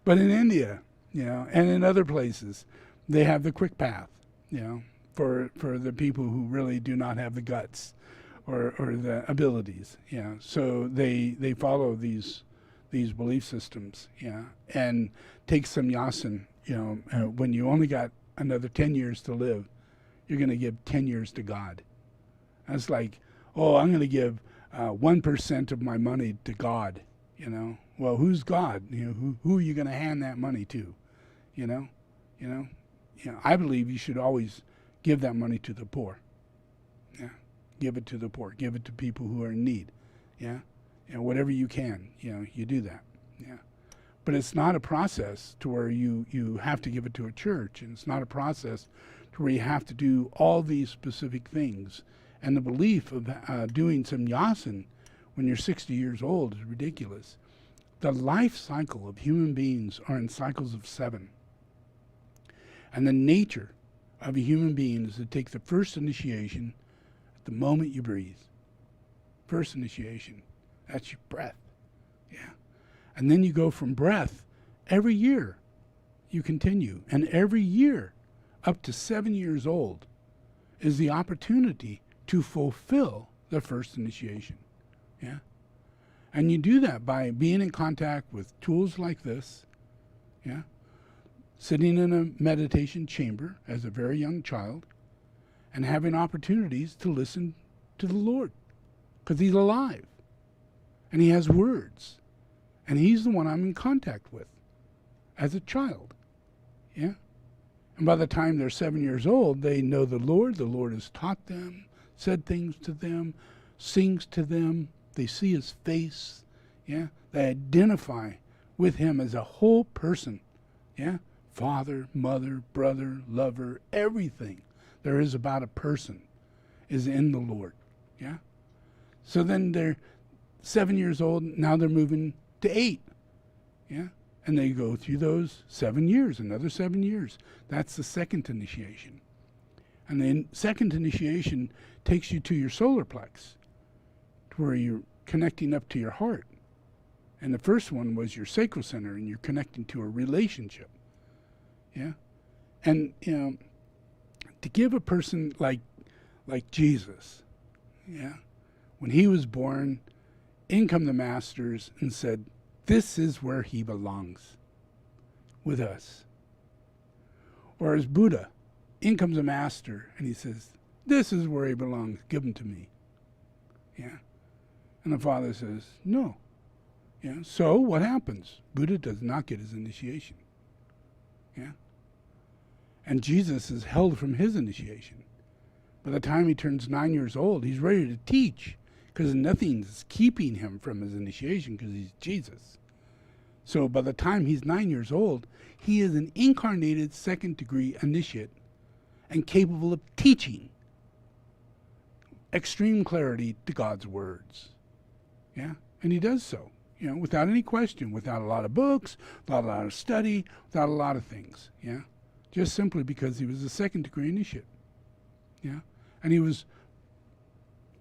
But in India, you know, and in other places, they have the quick path, you know, for the people who really do not have the guts or the abilities. Yeah. So they follow these belief systems, yeah, and take some yasin. You know, when you only got another 10 years to live, you're going to give 10 years to God. That's like, oh, I'm going to give 1% of my money to God. You know, well, who's God? You know, who are you going to hand that money to? You know, I believe you should always give that money to the poor. Yeah, give it to the poor. Give it to people who are in need. Yeah, whatever you can. You know, you do that. Yeah. But it's not a process to where you have to give it to a church, and it's not a process to where you have to do all these specific things. And the belief of doing some yasin when you're 60 years old is ridiculous. The life cycle of human beings are in cycles of 7. And the nature of a human being is to take the first initiation at the moment you breathe. First initiation. That's your breath. Yeah. And then you go from breath. Every year you continue. And every year up to 7 years old is the opportunity to fulfill the first initiation. Yeah. And you do that by being in contact with tools like this. Yeah. Sitting in a meditation chamber as a very young child and having opportunities to listen to the Lord, because he's alive and he has words. And he's the one I'm in contact with as a child. Yeah? And by the time they're 7 years old, they know the Lord. The Lord has taught them, said things to them, sings to them. They see his face. Yeah? They identify with him as a whole person. Yeah? Father, mother, brother, lover, everything there is about a person is in the Lord. Yeah? So then they're 7 years old. Now they're moving to 8. Yeah? And they go through those 7 years, another 7 years. That's the second initiation. And the second initiation takes you to your solar plex, to where you're connecting up to your heart. And the first one was your sacral center, and you're connecting to a relationship. Yeah? And, you know, to give a person like Jesus, yeah, when he was born, in come the masters and said, this is where he belongs, with us. Or as Buddha, in comes a master and he says, this is where he belongs, give him to me. Yeah. And the father says, no. Yeah. So what happens? Buddha does not get his initiation. Yeah. And Jesus is held from his initiation. By the time he turns 9 years old, he's ready to teach, because nothing's keeping him from his initiation, because he's Jesus. So by the time he's 9 years old, he is an incarnated second-degree initiate and capable of teaching extreme clarity to God's words. Yeah? And he does so, you know, without any question, without a lot of books, without a lot of study, without a lot of things. Yeah? Just simply because he was a second-degree initiate. Yeah? And he was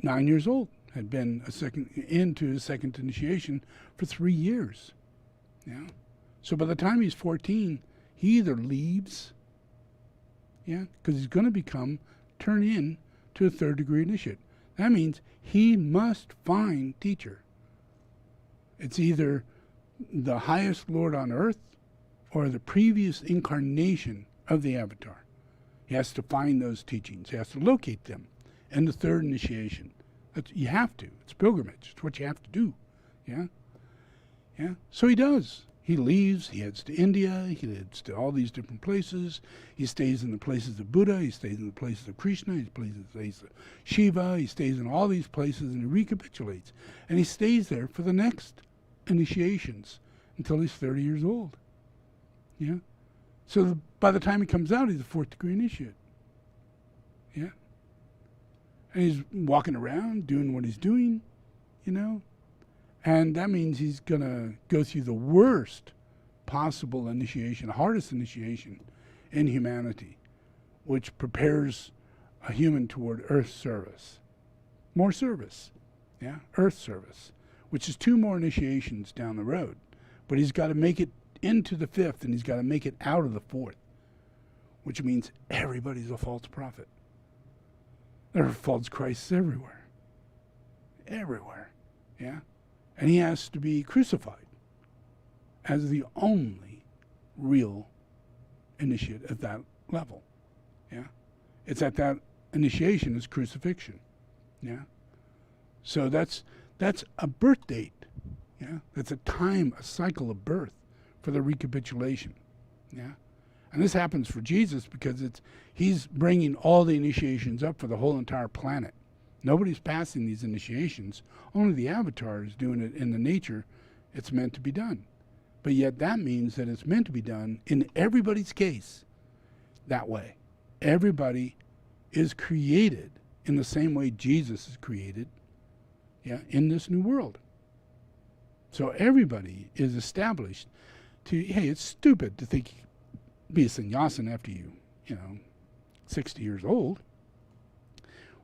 9 years old, had been into his second initiation for 3 years. Yeah. So by the time he's 14, he either leaves, yeah, because he's going to turn in to a third-degree initiate. That means he must find teacher. It's either the highest Lord on earth or the previous incarnation of the avatar. He has to find those teachings. He has to locate them in the third initiation. You have to. It's pilgrimage. It's what you have to do. Yeah? Yeah? So he does. He leaves. He heads to India. He heads to all these different places. He stays in the places of Buddha. He stays in the places of Krishna. He stays in the places of Shiva. He stays in all these places, and he recapitulates. And he stays there for the next initiations until he's 30 years old. Yeah? So by the time he comes out, he's a fourth-degree initiate. Yeah? And he's walking around, doing what he's doing, you know. And that means he's going to go through the worst possible initiation, hardest initiation in humanity, which prepares a human toward earth service. More service, earth service, which is 2 more initiations down the road. But he's got to make it into the 5th, and he's got to make it out of the 4th, which means everybody's a false prophet. There are false Christs everywhere. Everywhere, And he has to be crucified as the only real initiate at that level, It's at that initiation is crucifixion, So that's a birth date, That's a time, a cycle of birth for the recapitulation, And this happens for Jesus because he's bringing all the initiations up for the whole entire planet. Nobody's passing these initiations. Only the Avatar is doing it in the nature it's meant to be done. But yet that means that it's meant to be done in everybody's case that way. Everybody is created in the same way Jesus is created, in this new world. So everybody is established to, hey, it's stupid to think you can be a sannyasin after you 60 years old.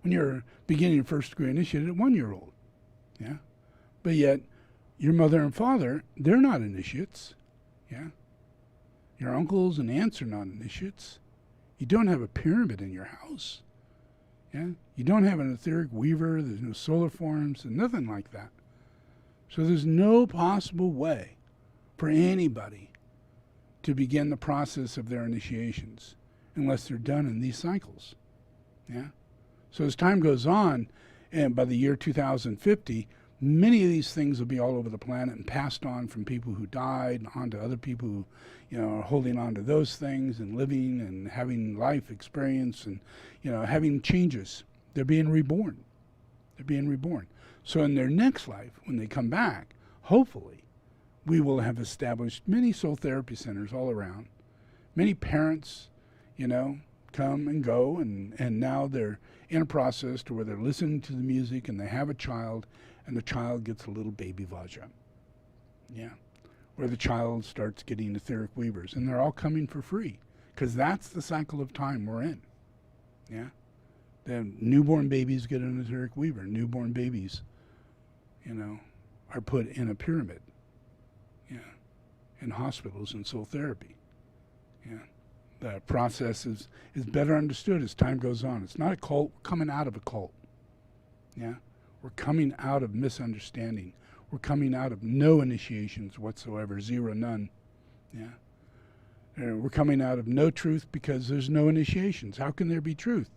When you're beginning first degree initiated at 1-year-old, But yet, your mother and father, they're not initiates, Your uncles and aunts are not initiates. You don't have a pyramid in your house, You don't have an etheric weaver, there's no solar forms, and nothing like that. So there's no possible way for anybody to begin the process of their initiations unless they're done in these cycles, So as time goes on, and by the year 2050, many of these things will be all over the planet and passed on from people who died on to other people who, are holding on to those things and living and having life experience and, having changes. They're being reborn. So in their next life, when they come back, hopefully, we will have established many soul therapy centers all around. Many parents, come and go, and now they're in a process to where they're listening to the music and they have a child, and the child gets a little baby Vajra. Where the child starts getting etheric weavers, and they're all coming for free, because that's the cycle of time we're in. The newborn babies get an etheric weaver. Newborn babies, are put in a pyramid, in hospitals and soul therapy. The process is better understood as time goes on. It's not a cult. We're coming out of a cult. We're coming out of misunderstanding. We're coming out of no initiations whatsoever, 0, none. We're coming out of no truth because there's no initiations. How can there be truth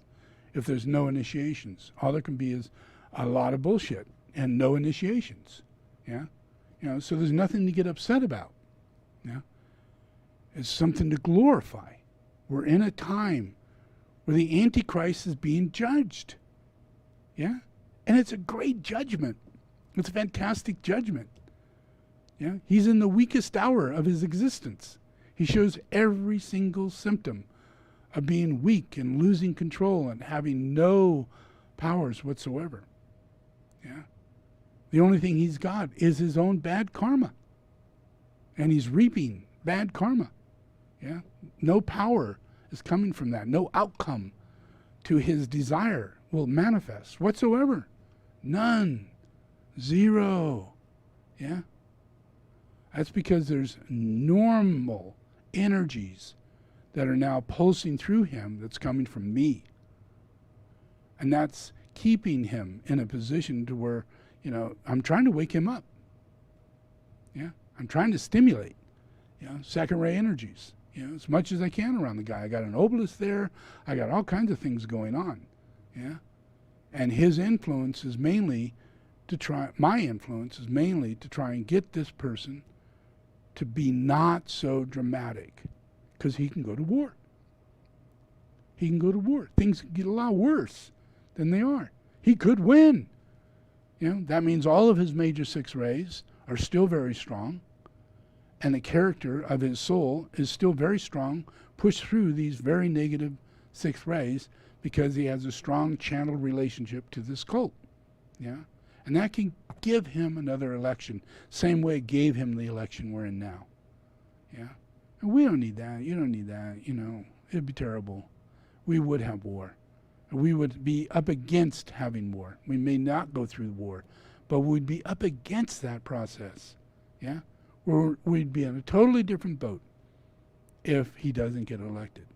if there's no initiations? All there can be is a lot of bullshit and no initiations. So there's nothing to get upset about. It's something to glorify. We're in a time where the Antichrist is being judged. And it's a great judgment. It's a fantastic judgment. He's in the weakest hour of his existence. He shows every single symptom of being weak and losing control and having no powers whatsoever. The only thing he's got is his own bad karma. And he's reaping bad karma. No power is coming from that. No outcome to his desire will manifest whatsoever. None. 0. That's because there's normal energies that are now pulsing through him that's coming from me. And that's keeping him in a position to where, I'm trying to wake him up. I'm trying to stimulate, second ray energies, as much as I can around the guy. I got an obelisk there. I got all kinds of things going on. And his influence is mainly my influence is mainly to try and get this person to be not so dramatic, because he can go to war. Things get a lot worse than they are. He could win. That means all of his major 6 rays are still very strong, and the character of his soul is still very strong, pushed through these very negative 6 rays, because he has a strong channeled relationship to this cult. And that can give him another election, same way it gave him the election we're in now. Yeah? And we don't need that. You don't need that. It'd be terrible. We would have war. We would be up against having war. We may not go through war, but we'd be up against that process. Yeah? We'd be in a totally different boat if he doesn't get elected.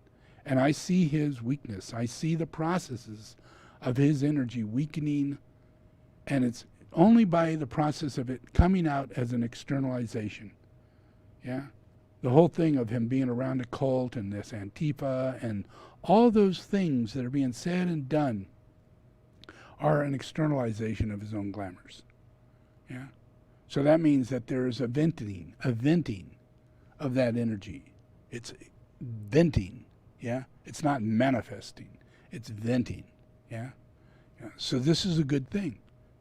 And I see his weakness. I see the processes of his energy weakening, and it's only by the process of it coming out as an externalization. Yeah? The whole thing of him being around a cult and this Antifa and all those things that are being said and done are an externalization of his own glamours. Yeah? So that means that there's a venting of that energy. It's venting. Yeah? It's not manifesting. It's venting. Yeah? So this is a good thing.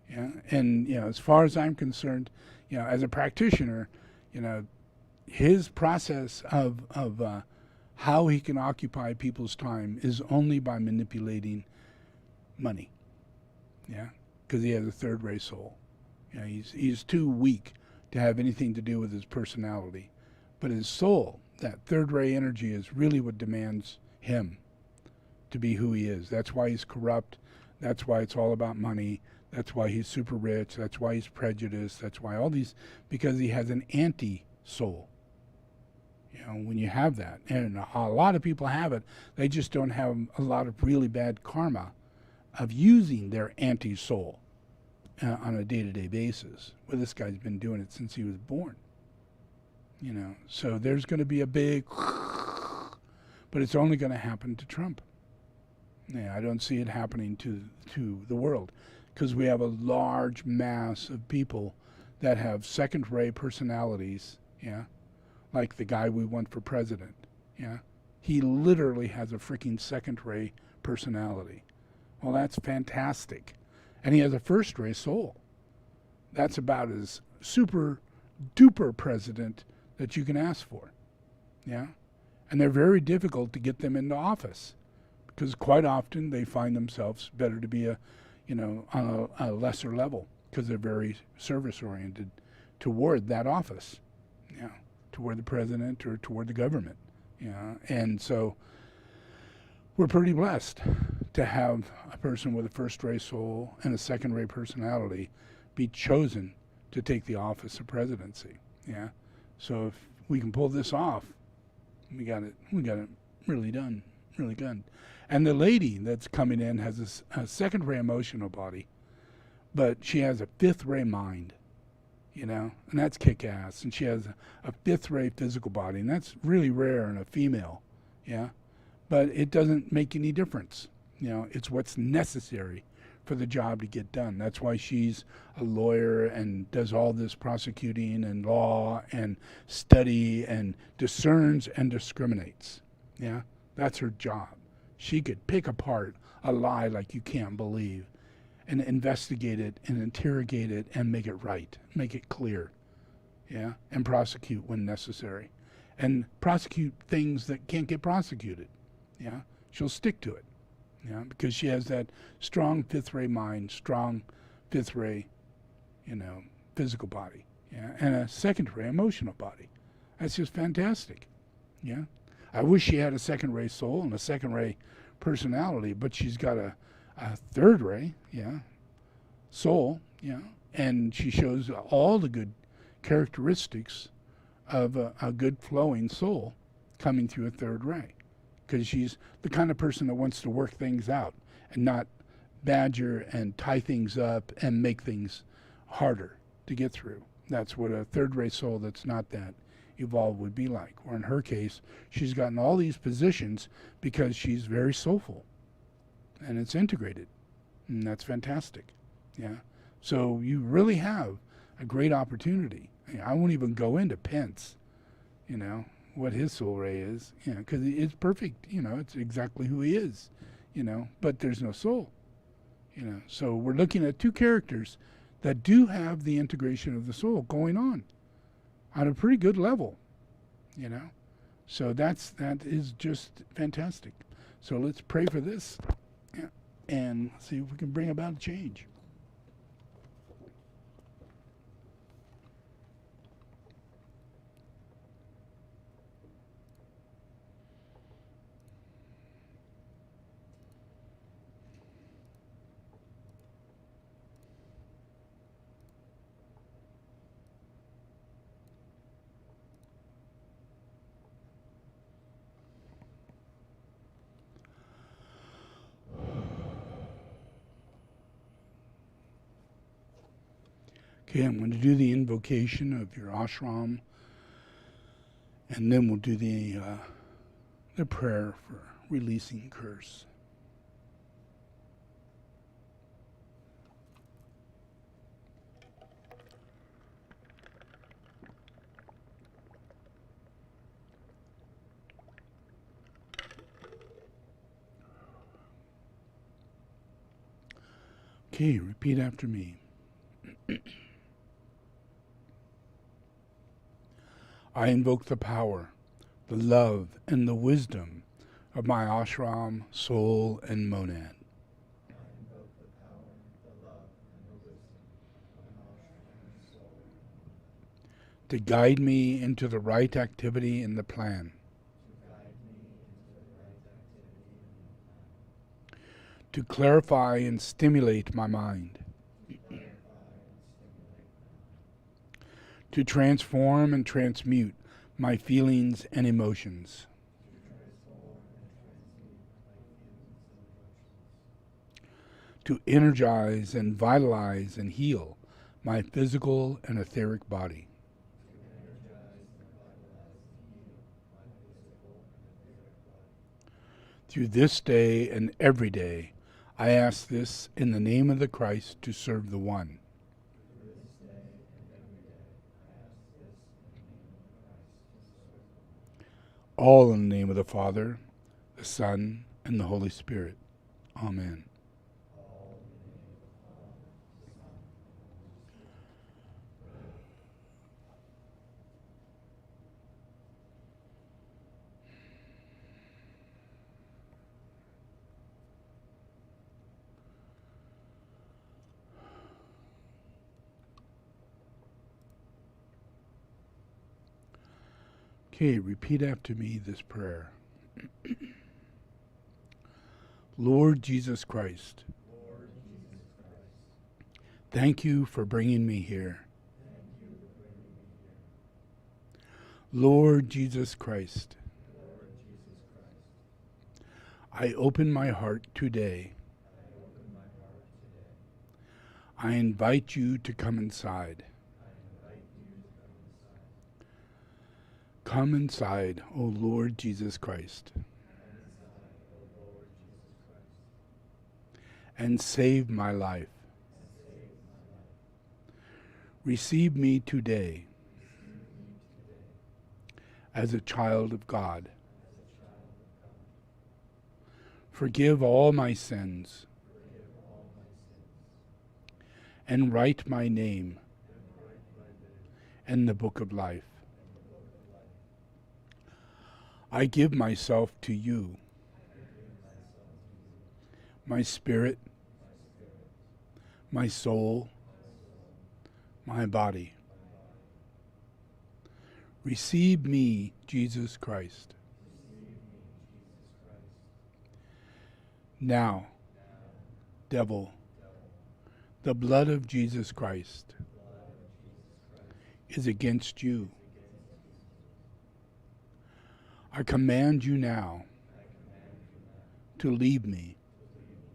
Yeah? And, as far as I'm concerned, as a practitioner, his process of how he can occupy people's time is only by manipulating money. Yeah? Because he has a third-ray soul. He's too weak to have anything to do with his personality. But his soul, that third-ray energy, is really what demands him to be who he is. That's why he's corrupt. That's why it's all about money. That's why he's super rich. That's why he's prejudiced. That's why all these, because he has an anti-soul. When you have that, and a lot of people have it, they just don't have a lot of really bad karma of using their anti-soul on a day-to-day basis. Well, this guy's been doing it since he was born. So there's going to be a big, but it's only going to happen to Trump. Yeah, I don't see it happening to the world, because we have a large mass of people that have second-ray personalities. Yeah. Like the guy we want for president. Yeah. He literally has a freaking second-ray personality. Well, that's fantastic. And he has a first-ray soul. That's about as super-duper president that you can ask for. Yeah. And they're very difficult to get them into office, because quite often they find themselves better to be on a lesser level, because they're very service-oriented toward that office. Yeah. Toward the president or toward the government. And so we're pretty blessed to have a person with a first-ray soul and a second-ray personality be chosen to take the office of presidency. Yeah. So if we can pull this off, we got it really done, really good. And the lady that's coming in has a second-ray emotional body, but she has a fifth-ray mind. And that's kick-ass. And she has a fifth-ray physical body, and that's really rare in a female, yeah? But it doesn't make any difference. It's what's necessary for the job to get done. That's why she's a lawyer and does all this prosecuting and law and study and discerns and discriminates, yeah? That's her job. She could pick apart a lie like you can't believe, and investigate it and interrogate it and make it right, make it clear, yeah, and prosecute when necessary, and prosecute things that can't get prosecuted, yeah. She'll stick to it, yeah, because she has that strong fifth-ray mind, strong fifth-ray, physical body, yeah, and a second-ray emotional body. That's just fantastic, yeah. I wish she had a second-ray soul and a second-ray personality, but she's got a third-ray, yeah, soul, yeah, and she shows all the good characteristics of a good flowing soul coming through a third ray, because she's the kind of person that wants to work things out and not badger and tie things up and make things harder to get through. That's what a third ray soul that's not that evolved would be like. Or in her case, she's gotten all these positions because she's very soulful, and it's integrated. And that's fantastic. Yeah. So you really have a great opportunity. I won't even go into Pence, what his soul ray is, because it's perfect. It's exactly who he is, but there's no soul, So we're looking at two characters that do have the integration of the soul going on a pretty good level, So that is just fantastic. So let's pray for this. And see if we can bring about a change. Okay, I'm going to do the invocation of your ashram, and then we'll do the prayer for releasing curse. Okay, repeat after me. I invoke the power, the love, and the wisdom of my ashram, soul, and monad. I invoke the power, the love, and the wisdom of my ashram, soul, and to guide me into the right activity in the plan, to guide me into the right activity in the plan, to clarify and stimulate my mind, to clarify and stimulate my mind, to transform and transmute my feelings and emotions, to transform and transmute my feelings and emotions, to energize and vitalize and heal my physical and etheric body. to energize and vitalize and heal my physical and etheric body. Through this day and every day, I ask this in the name of the Christ to serve the One. Through this day and every day, I ask this in the name of Christ to serve the one. All in the name of the Father, the Son, and the Holy Spirit. Amen. All in the name of the Father, the Son, and the Holy Spirit. Okay, repeat after me this prayer. Lord Jesus Christ, Lord Jesus Christ, thank you for bringing me here. thank you for bringing me here. Lord Jesus Christ, Lord Jesus Christ, I open my heart today. I open my heart today. I invite you to come inside. I invite you to come inside. Come inside, O Lord Jesus Christ, Come inside, O Lord Jesus Christ, and save my life. and save my life. Receive me today Receive me today as a child of God. as a child of God. Forgive all my sins Forgive all my sins, and write my name and write my name in the book of life. in the book of life. I give myself to you, I give myself to you, my spirit, my spirit, my soul, my soul, my body. my body. Receive me, Jesus Christ. Receive me, Jesus Christ. Now, Now, devil, devil, the blood of Jesus Christ the blood of Jesus Christ is against you. is against you. I command you now I command you now to leave me. to leave me.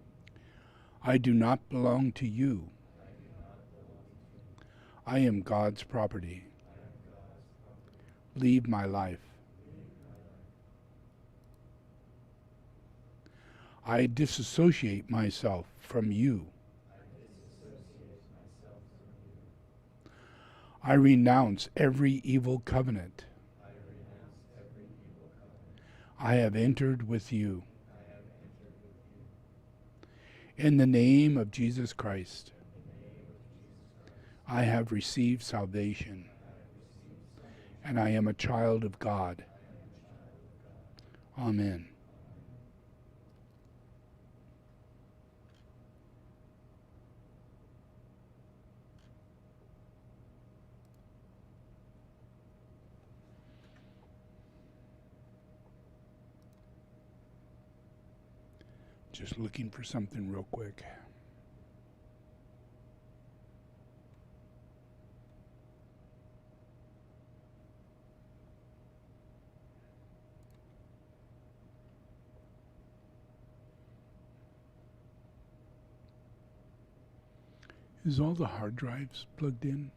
I do not belong to you. I do not belong to you. I am God's property. I am God's property. Leave my life. Leave my life. I disassociate myself from you. I disassociate myself from you. I renounce every evil covenant I renounce every evil covenant I have entered with you. I have entered with you. In the name of Jesus Christ, In the name of Jesus Christ, I have received salvation, I have received salvation. and I am a child of God. I am a child of God. Amen. Just looking for something real quick. Is all the hard drives plugged in?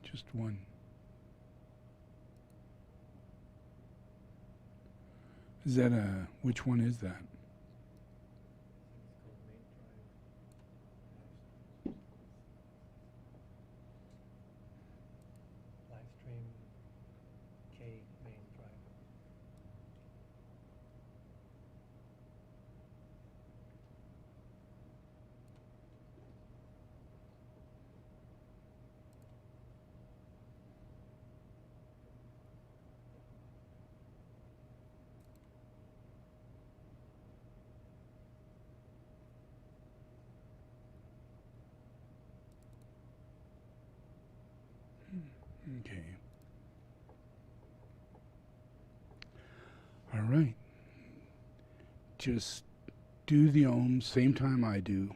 Just one. Is that which one is that? Livestream K main drive. Okay. All right. Just do the Om same time I do.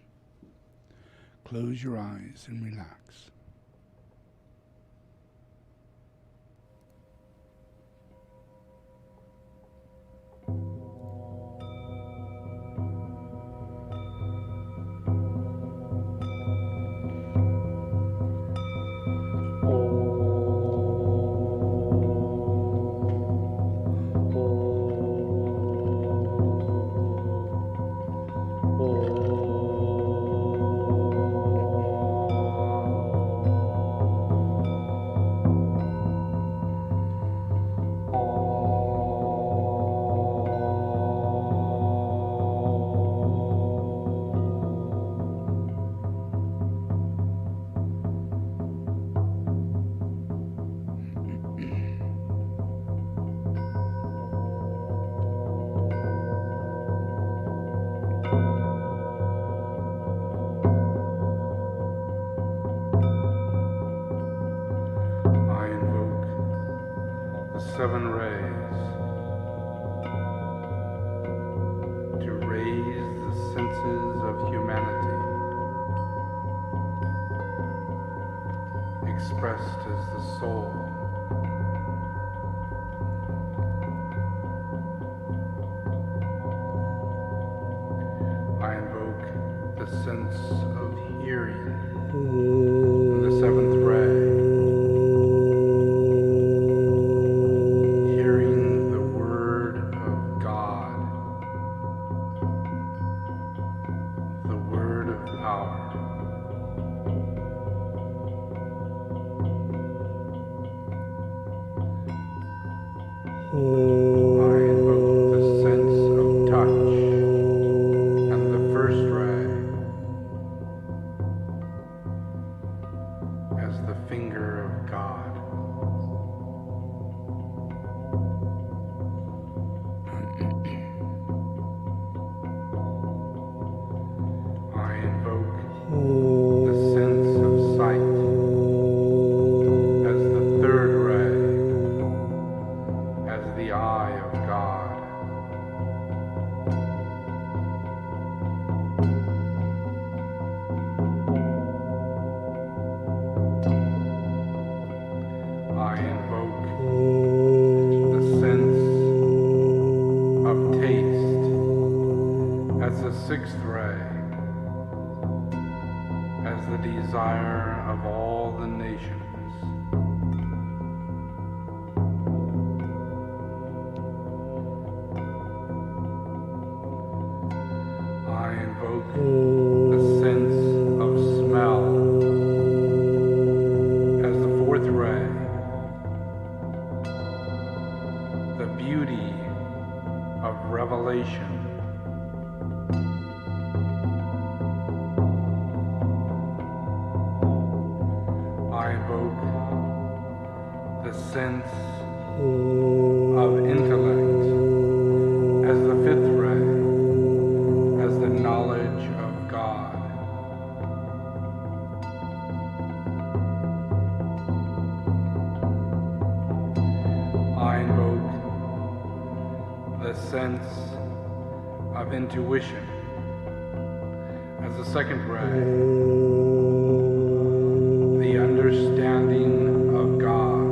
Close your eyes and relax. Seven rays to raise the senses of humanity, expressed as the soul. I invoke the sense of hearing in the seventh ray. Sixth ray as the desire of all the nations. I invoke the sense of smell as the fourth ray, the beauty of revelation. I invoke the sense of intellect as the fifth ray, as the knowledge of God. I invoke the sense of intuition as the second ray, the understanding of God.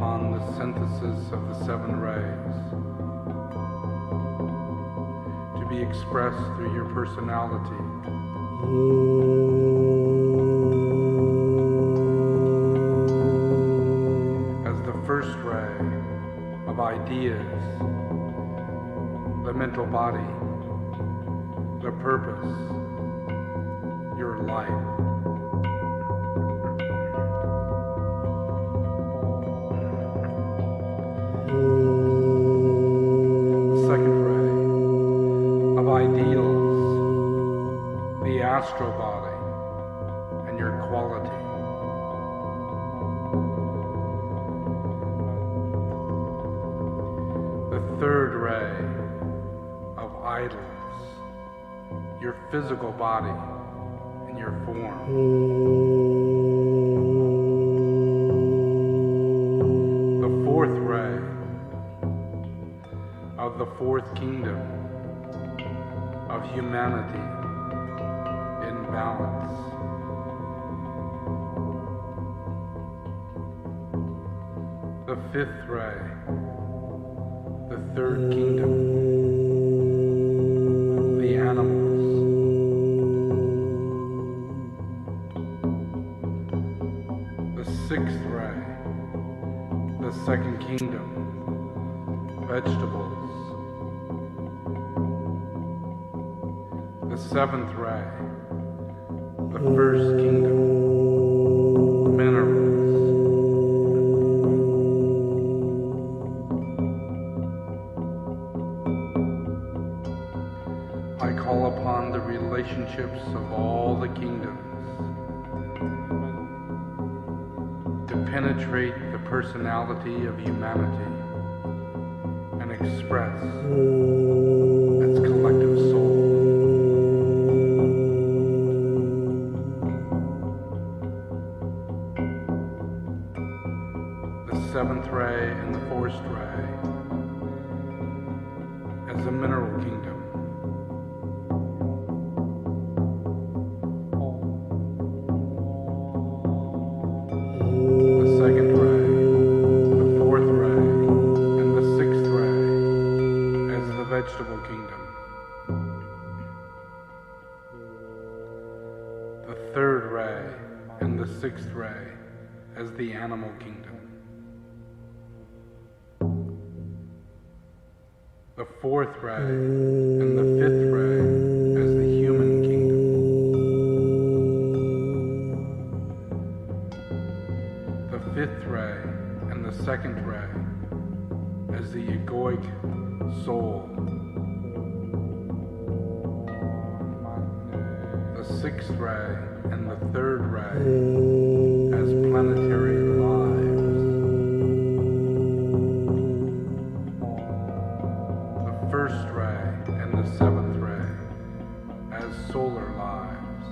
upon the synthesis of the 7 rays to be expressed through your personality. As the first ray of ideas, the mental body, the purpose, your life. Second ray of ideals, the astral body and your quality. The third ray of idols, your physical body and your form. The fourth ray of the 4th kingdom of humanity in balance. The 5th ray, the 3rd kingdom, the animals. The 6th ray, the 2nd kingdom, vegetables. The 7th ray, the 1st kingdom, minerals. I call upon the relationships of all the kingdoms to penetrate the personality of humanity and express its collective soul. The 7th ray and the 4th ray as the mineral kingdom. The 2nd ray, the 4th ray, and the 6th ray as the vegetable kingdom. The 3rd ray and the 6th ray as the animal kingdom. The 4th ray and the 5th ray as the human kingdom. The 5th ray and the 2nd ray as the egoic soul. The 6th ray and the 3rd ray as planetary lives. The 1st ray and the 7th ray as solar lives.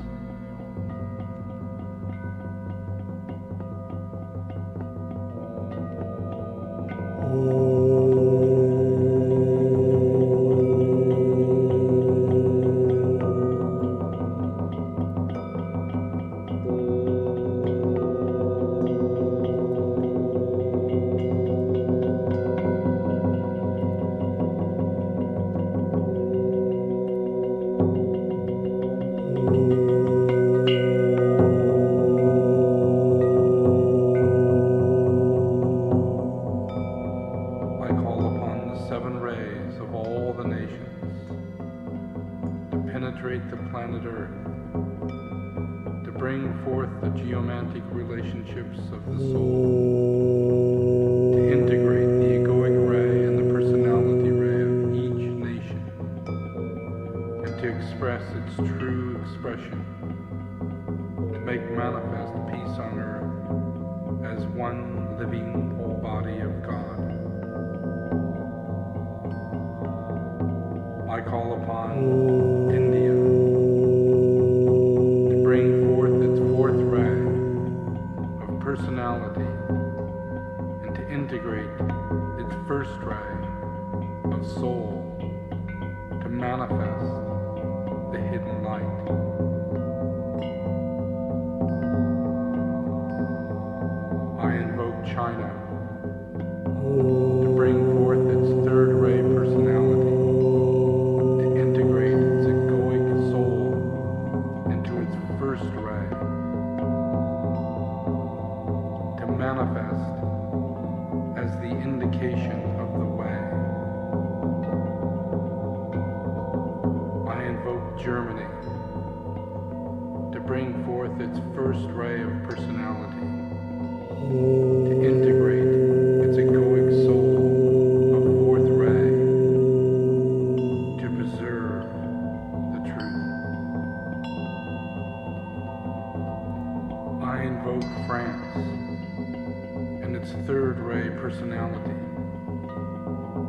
I call upon the 7 rays of all the nations to penetrate the planet Earth, to bring forth the geomantic relationships of the soul, to integrate the egoic ray and the personality ray of each nation, and to express its true expression, to make manifest peace on earth as one living body of God. I call upon India to bring forth its 4th ray of personality and to integrate its 1st ray of soul to manifest the hidden light. I invoke China purification of the way. I invoke Germany to bring forth its first ray of personality, to integrate its egoic soul of fourth ray, to preserve the truth. I invoke France and its third ray personality,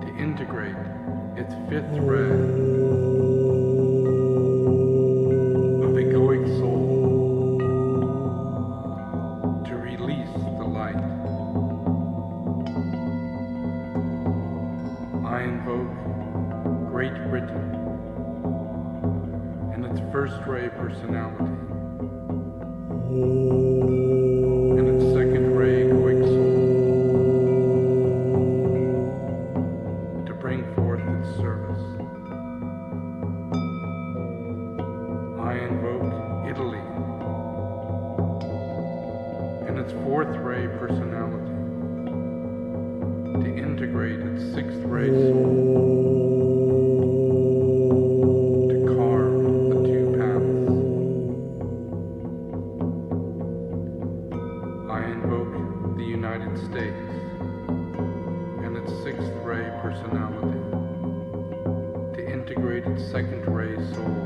to integrate its fifth ray of egoic soul, to release the light. I invoke Great Britain and its first ray personality, and its second ray egoic soul, to bring forth its service. I invoke Italy and its fourth ray personality, to integrate its sixth ray soul, to carve the two paths. I invoke the United States and its sixth ray personality, to integrate its second ray soul,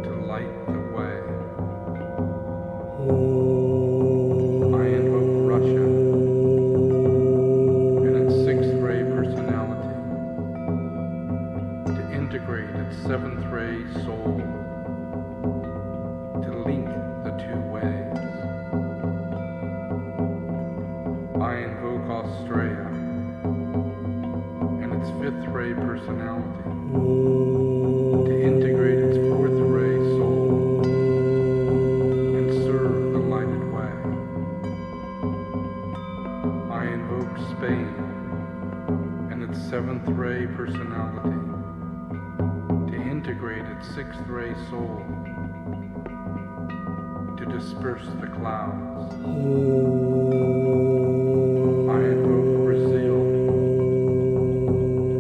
to light the way. I invoke Russia and its sixth ray personality, to integrate its seventh ray soul, to link the two ways. I invoke Australia and its fifth ray personality, to integrate its fourth ray soul and serve the lighted way. I invoke Spain and its seventh ray personality, to integrate its sixth ray soul, to disperse the clouds. I invoke Brazil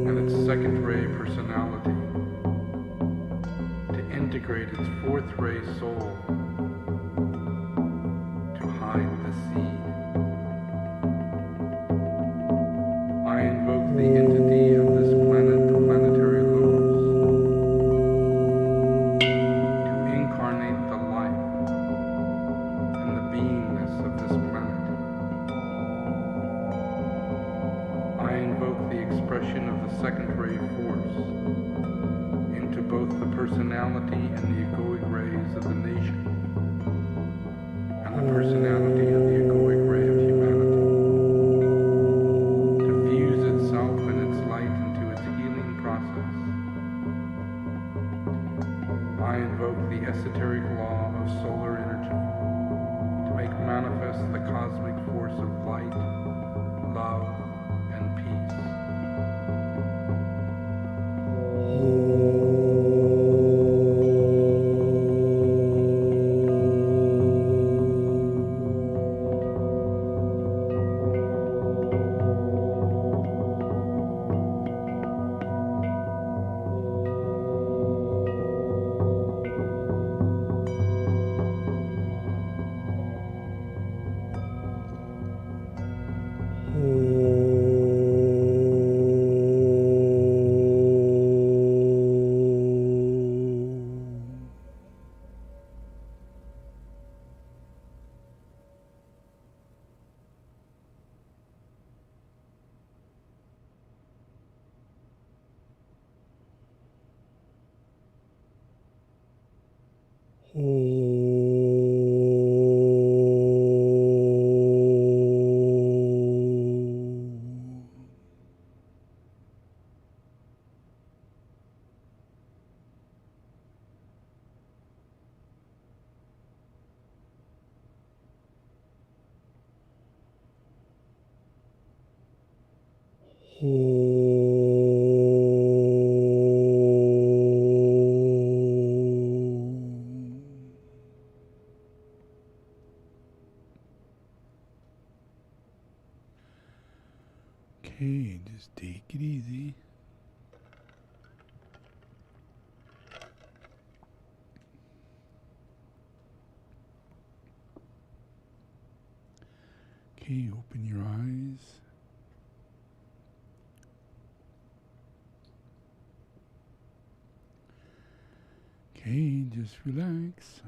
and its second ray personality, to integrate its fourth ray soul, to hide the seed. I invoke the entity of this planet, the planetary lumos, to incarnate the life and the beingness of this planet. I invoke the expression of the second ray force into both the personality and the egoic rays of the nation, and the personality and the egoic ray of humanity, to fuse itself and its light into its healing process. I invoke the esoteric law of solar energy to make manifest the cosmic force of light, love, and peace. Okay, just take it easy. Okay, open your eyes. Okay, just relax.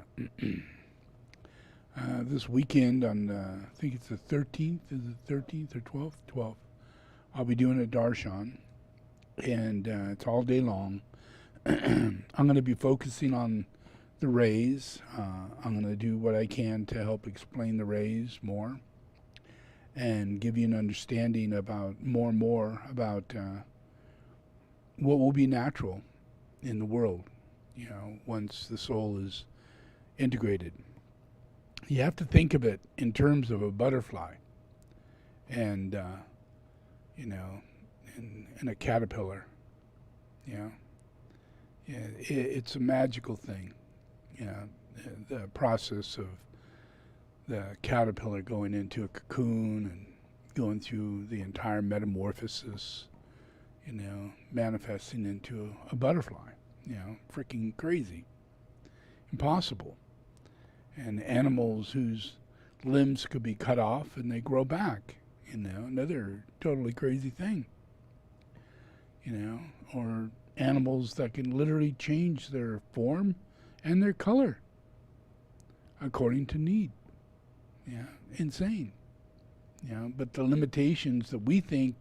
This weekend on, I think it's the 13th, is it 13th or 12th? 12th. I'll be doing a darshan, and it's all day long. I'm going to be focusing on the rays. I'm going to do what I can to help explain the rays more and give you an understanding about more and more about what will be natural in the world, once the soul is integrated. You have to think of it in terms of a butterfly and, and a caterpillar. It's a magical thing. The process of the caterpillar going into a cocoon and going through the entire metamorphosis, manifesting into a butterfly. Freaking crazy. Impossible. And animals whose limbs could be cut off and they grow back, another totally crazy thing. Or animals that can literally change their form and their color according to need. Insane. But the limitations that we think,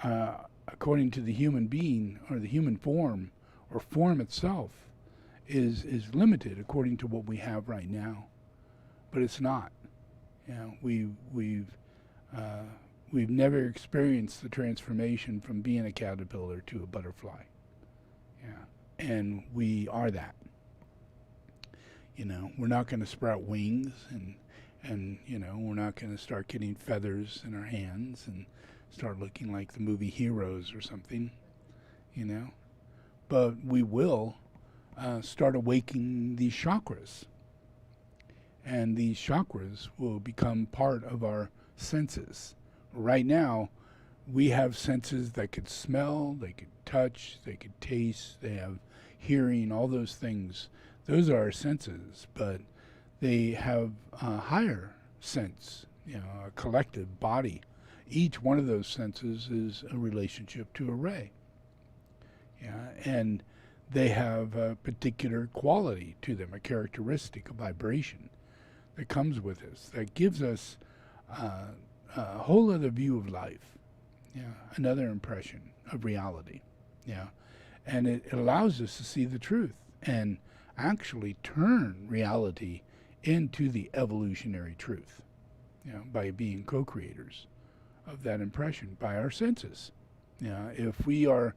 according to the human being or the human form or form itself, is limited according to what we have right now, but it's not. We've never experienced the transformation from being a caterpillar to a butterfly. And we are that. We're not going to sprout wings and we're not going to start getting feathers in our hands and start looking like the movie Heroes or something, but we will start awakening these chakras. And these chakras will become part of our senses. Right now, we have senses that could smell, they could touch, they could taste, they have hearing, all those things. Those are our senses, but they have a higher sense, a collective body. Each one of those senses is a relationship to a ray. And they have a particular quality to them, a characteristic, a vibration that comes with us, that gives us a whole other view of life, another impression of reality, and it allows us to see the truth and actually turn reality into the evolutionary truth, by being co-creators of that impression by our senses. If we are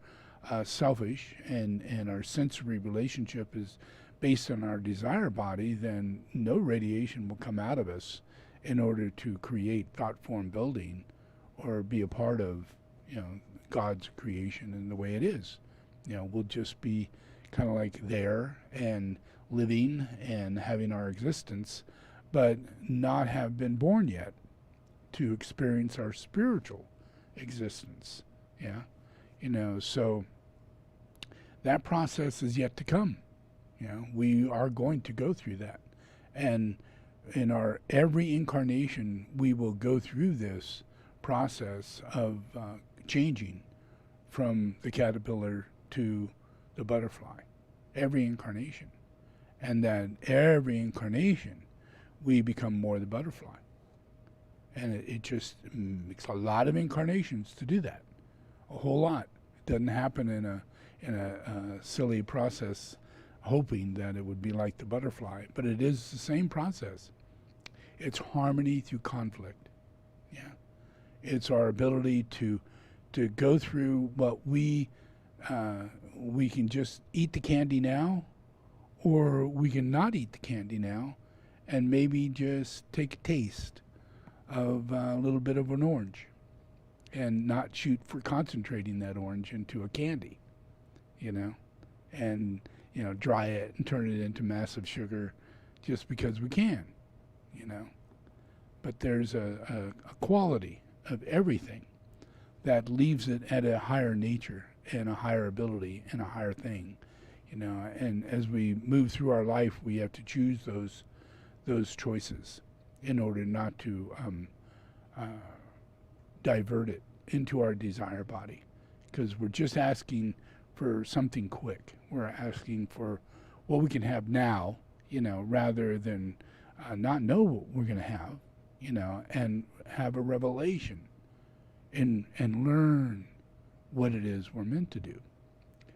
selfish and our sensory relationship is based on our desire body, then no radiation will come out of us in order to create thought form building or be a part of God's creation in the way it is. We'll just be kind of like there and living and having our existence, but not have been born yet to experience our spiritual existence. So that process is yet to come. We are going to go through that. And in our every incarnation, we will go through this process of changing from the caterpillar to the butterfly. Every incarnation. And that every incarnation, we become more the butterfly. And it just makes a lot of incarnations to do that. A whole lot. It doesn't happen in a silly process hoping that it would be like the butterfly, but it is the same process. It's harmony through conflict. It's our ability to go through what we can just eat the candy now, or we can not eat the candy now and maybe just take a taste of a little bit of an orange and not shoot for concentrating that orange into a candy, and dry it and turn it into massive sugar just because we can, But there's a quality of everything that leaves it at a higher nature and a higher ability and a higher thing, you know. And as we move through our life, we have to choose those choices in order not to divert it into our desire body, because we're just asking for something quick. We're asking for what we can have now, you know, rather than not know what we're going to have, you know, and have a revelation and learn what it is we're meant to do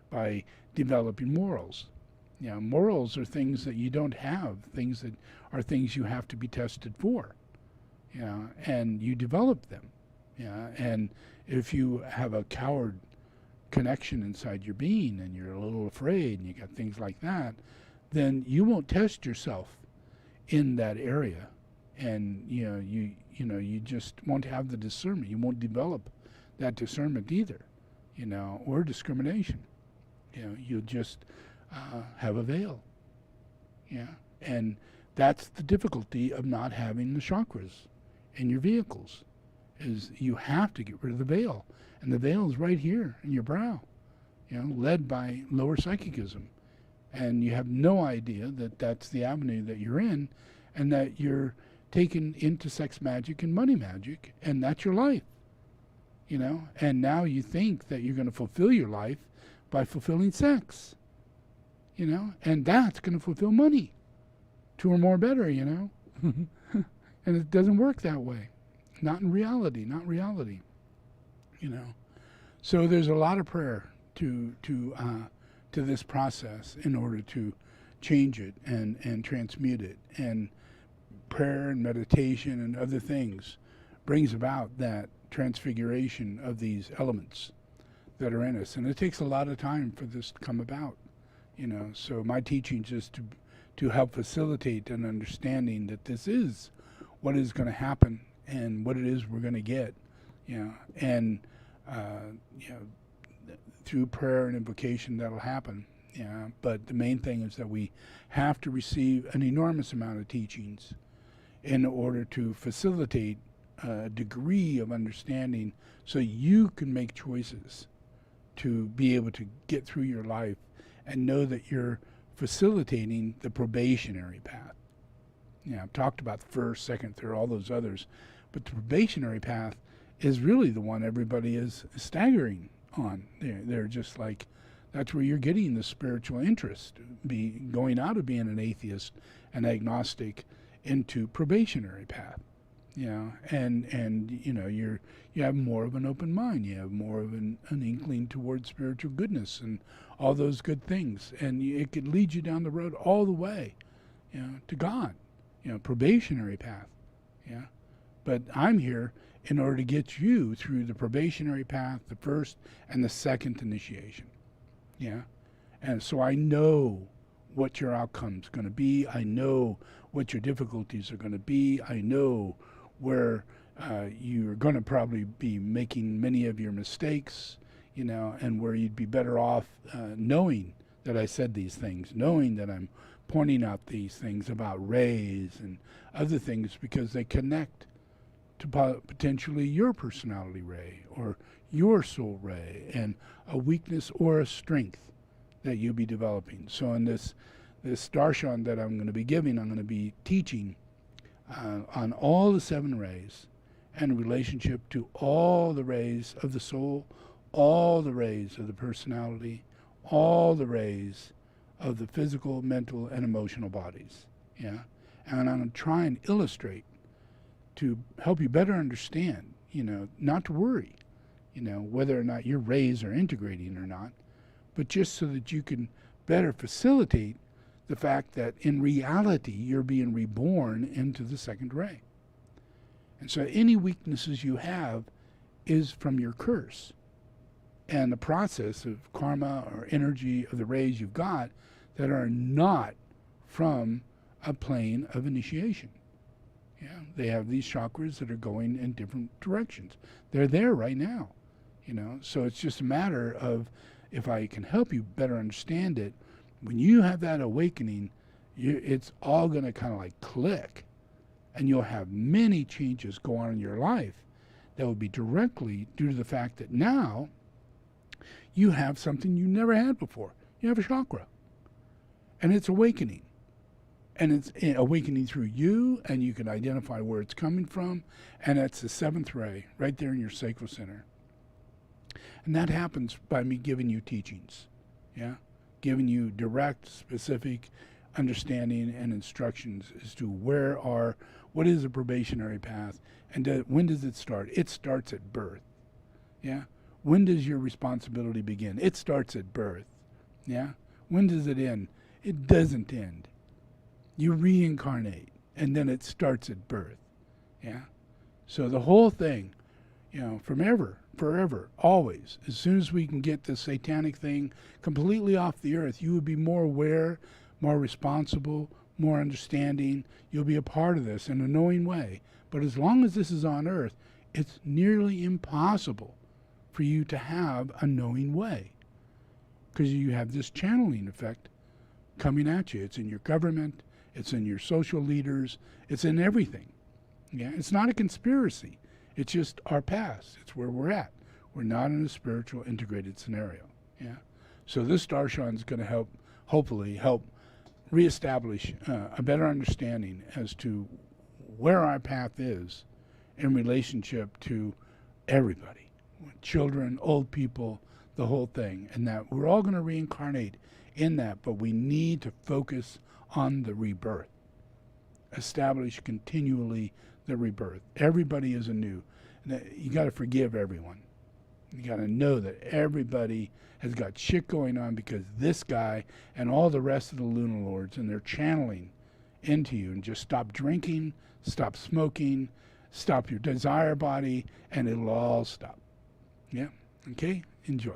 by developing morals. You know, morals are things that you don't have, things that are things you have to be tested for, you know, and you develop them. Yeah, and if you have a coward connection inside your being and you're a little afraid and you got things like that, then you won't test yourself in that area, and you just won't have the discernment. You won't develop that discernment either, you know, or discrimination. You know, you'll just have a veil. Yeah, and that's the difficulty of not having the chakras in your vehicles. Is you have to get rid of the veil. And the veil is right here in your brow, you know, led by lower psychicism. And you have no idea that that's the avenue that you're in, and that you're taken into sex magic and money magic, and that's your life, you know. And now you think that you're going to fulfill your life by fulfilling sex, you know, and that's going to fulfill money. Two or more better, you know. And it doesn't work that way. Not in reality, you know. So there's a lot of prayer to this process in order to change it and transmute it. And prayer and meditation and other things brings about that transfiguration of these elements that are in us. And it takes a lot of time for this to come about, you know. So my teachings is to help facilitate an understanding that this is what is going to happen and what it is we're going to get, you know, and through prayer and invocation that'll happen. Yeah, but the main thing is that we have to receive an enormous amount of teachings in order to facilitate a degree of understanding, so you can make choices to be able to get through your life and know that you're facilitating the probationary path. Yeah, I've talked about the first, second, third, all those others. But the probationary path is really the one everybody is staggering on. They're just like, that's where you're getting the spiritual interest, going out of being an atheist and agnostic into probationary path. You know, and you know, you have more of an open mind. You have more of an inkling towards spiritual goodness and all those good things, and it could lead you down the road all the way, you know, to God. You know, probationary path. Yeah. But I'm here in order to get you through the probationary path, the first and the second initiation. Yeah. And so I know what your outcome's going to be. I know what your difficulties are going to be. I know where you're going to probably be making many of your mistakes, you know, and where you'd be better off knowing that I said these things, knowing that I'm pointing out these things about rays and other things, because they connect to potentially your personality ray or your soul ray, and a weakness or a strength that you'll be developing. So in this darshan that I'm going to be giving, I'm going to be teaching on all the 7 rays and relationship to all the rays of the soul, all the rays of the personality, all the rays of the physical, mental, and emotional bodies. Yeah, and I'm going to try and illustrate to help you better understand, you know, not to worry, you know, whether or not your rays are integrating or not, but just so that you can better facilitate the fact that in reality you're being reborn into the second ray. And so any weaknesses you have is from your curse. And the process of karma or energy of the rays you've got that are not from a plane of initiation. Yeah, they have these chakras that are going in different directions. They're there right now, you know. So it's just a matter of, if I can help you better understand it, when you have that awakening, it's all going to kind of like click, and you'll have many changes go on in your life That will be directly due to the fact that now you have something you never had before. You have a chakra. And it's awakening. And it's awakening through you, and you can identify where it's coming from. And that's the 7th ray, right there in your sacral center. And that happens by me giving you teachings. Yeah? Giving you direct, specific understanding and instructions as to what is a probationary path, and when does it start? It starts at birth. Yeah? When does your responsibility begin? It starts at birth. Yeah? When does it end? It doesn't end. You reincarnate, and then it starts at birth. Yeah? So the whole thing, from forever, always, as soon as we can get this satanic thing completely off the earth, you would be more aware, more responsible, more understanding. You'll be a part of this in a knowing way. But as long as this is on earth, it's nearly impossible for you to have a knowing way, because you have this channeling effect coming at you. It's in your government, it's in your social leaders, it's in everything. Yeah, it's not a conspiracy. It's just our past. It's where we're at. We're not in a spiritual integrated scenario. Yeah. So this darshan is going to hopefully help reestablish a better understanding as to where our path is in relationship to everybody, children, old people, the whole thing, and that we're all going to reincarnate in that, but we need to focus on the rebirth. Establish continually the rebirth. Everybody is anew. You got to forgive everyone. You got to know that everybody has got shit going on because this guy and all the rest of the Lunar Lords, and they're channeling into you. And just stop drinking, stop smoking, stop your desire body, and it'll all stop. Yeah? Okay? Enjoy.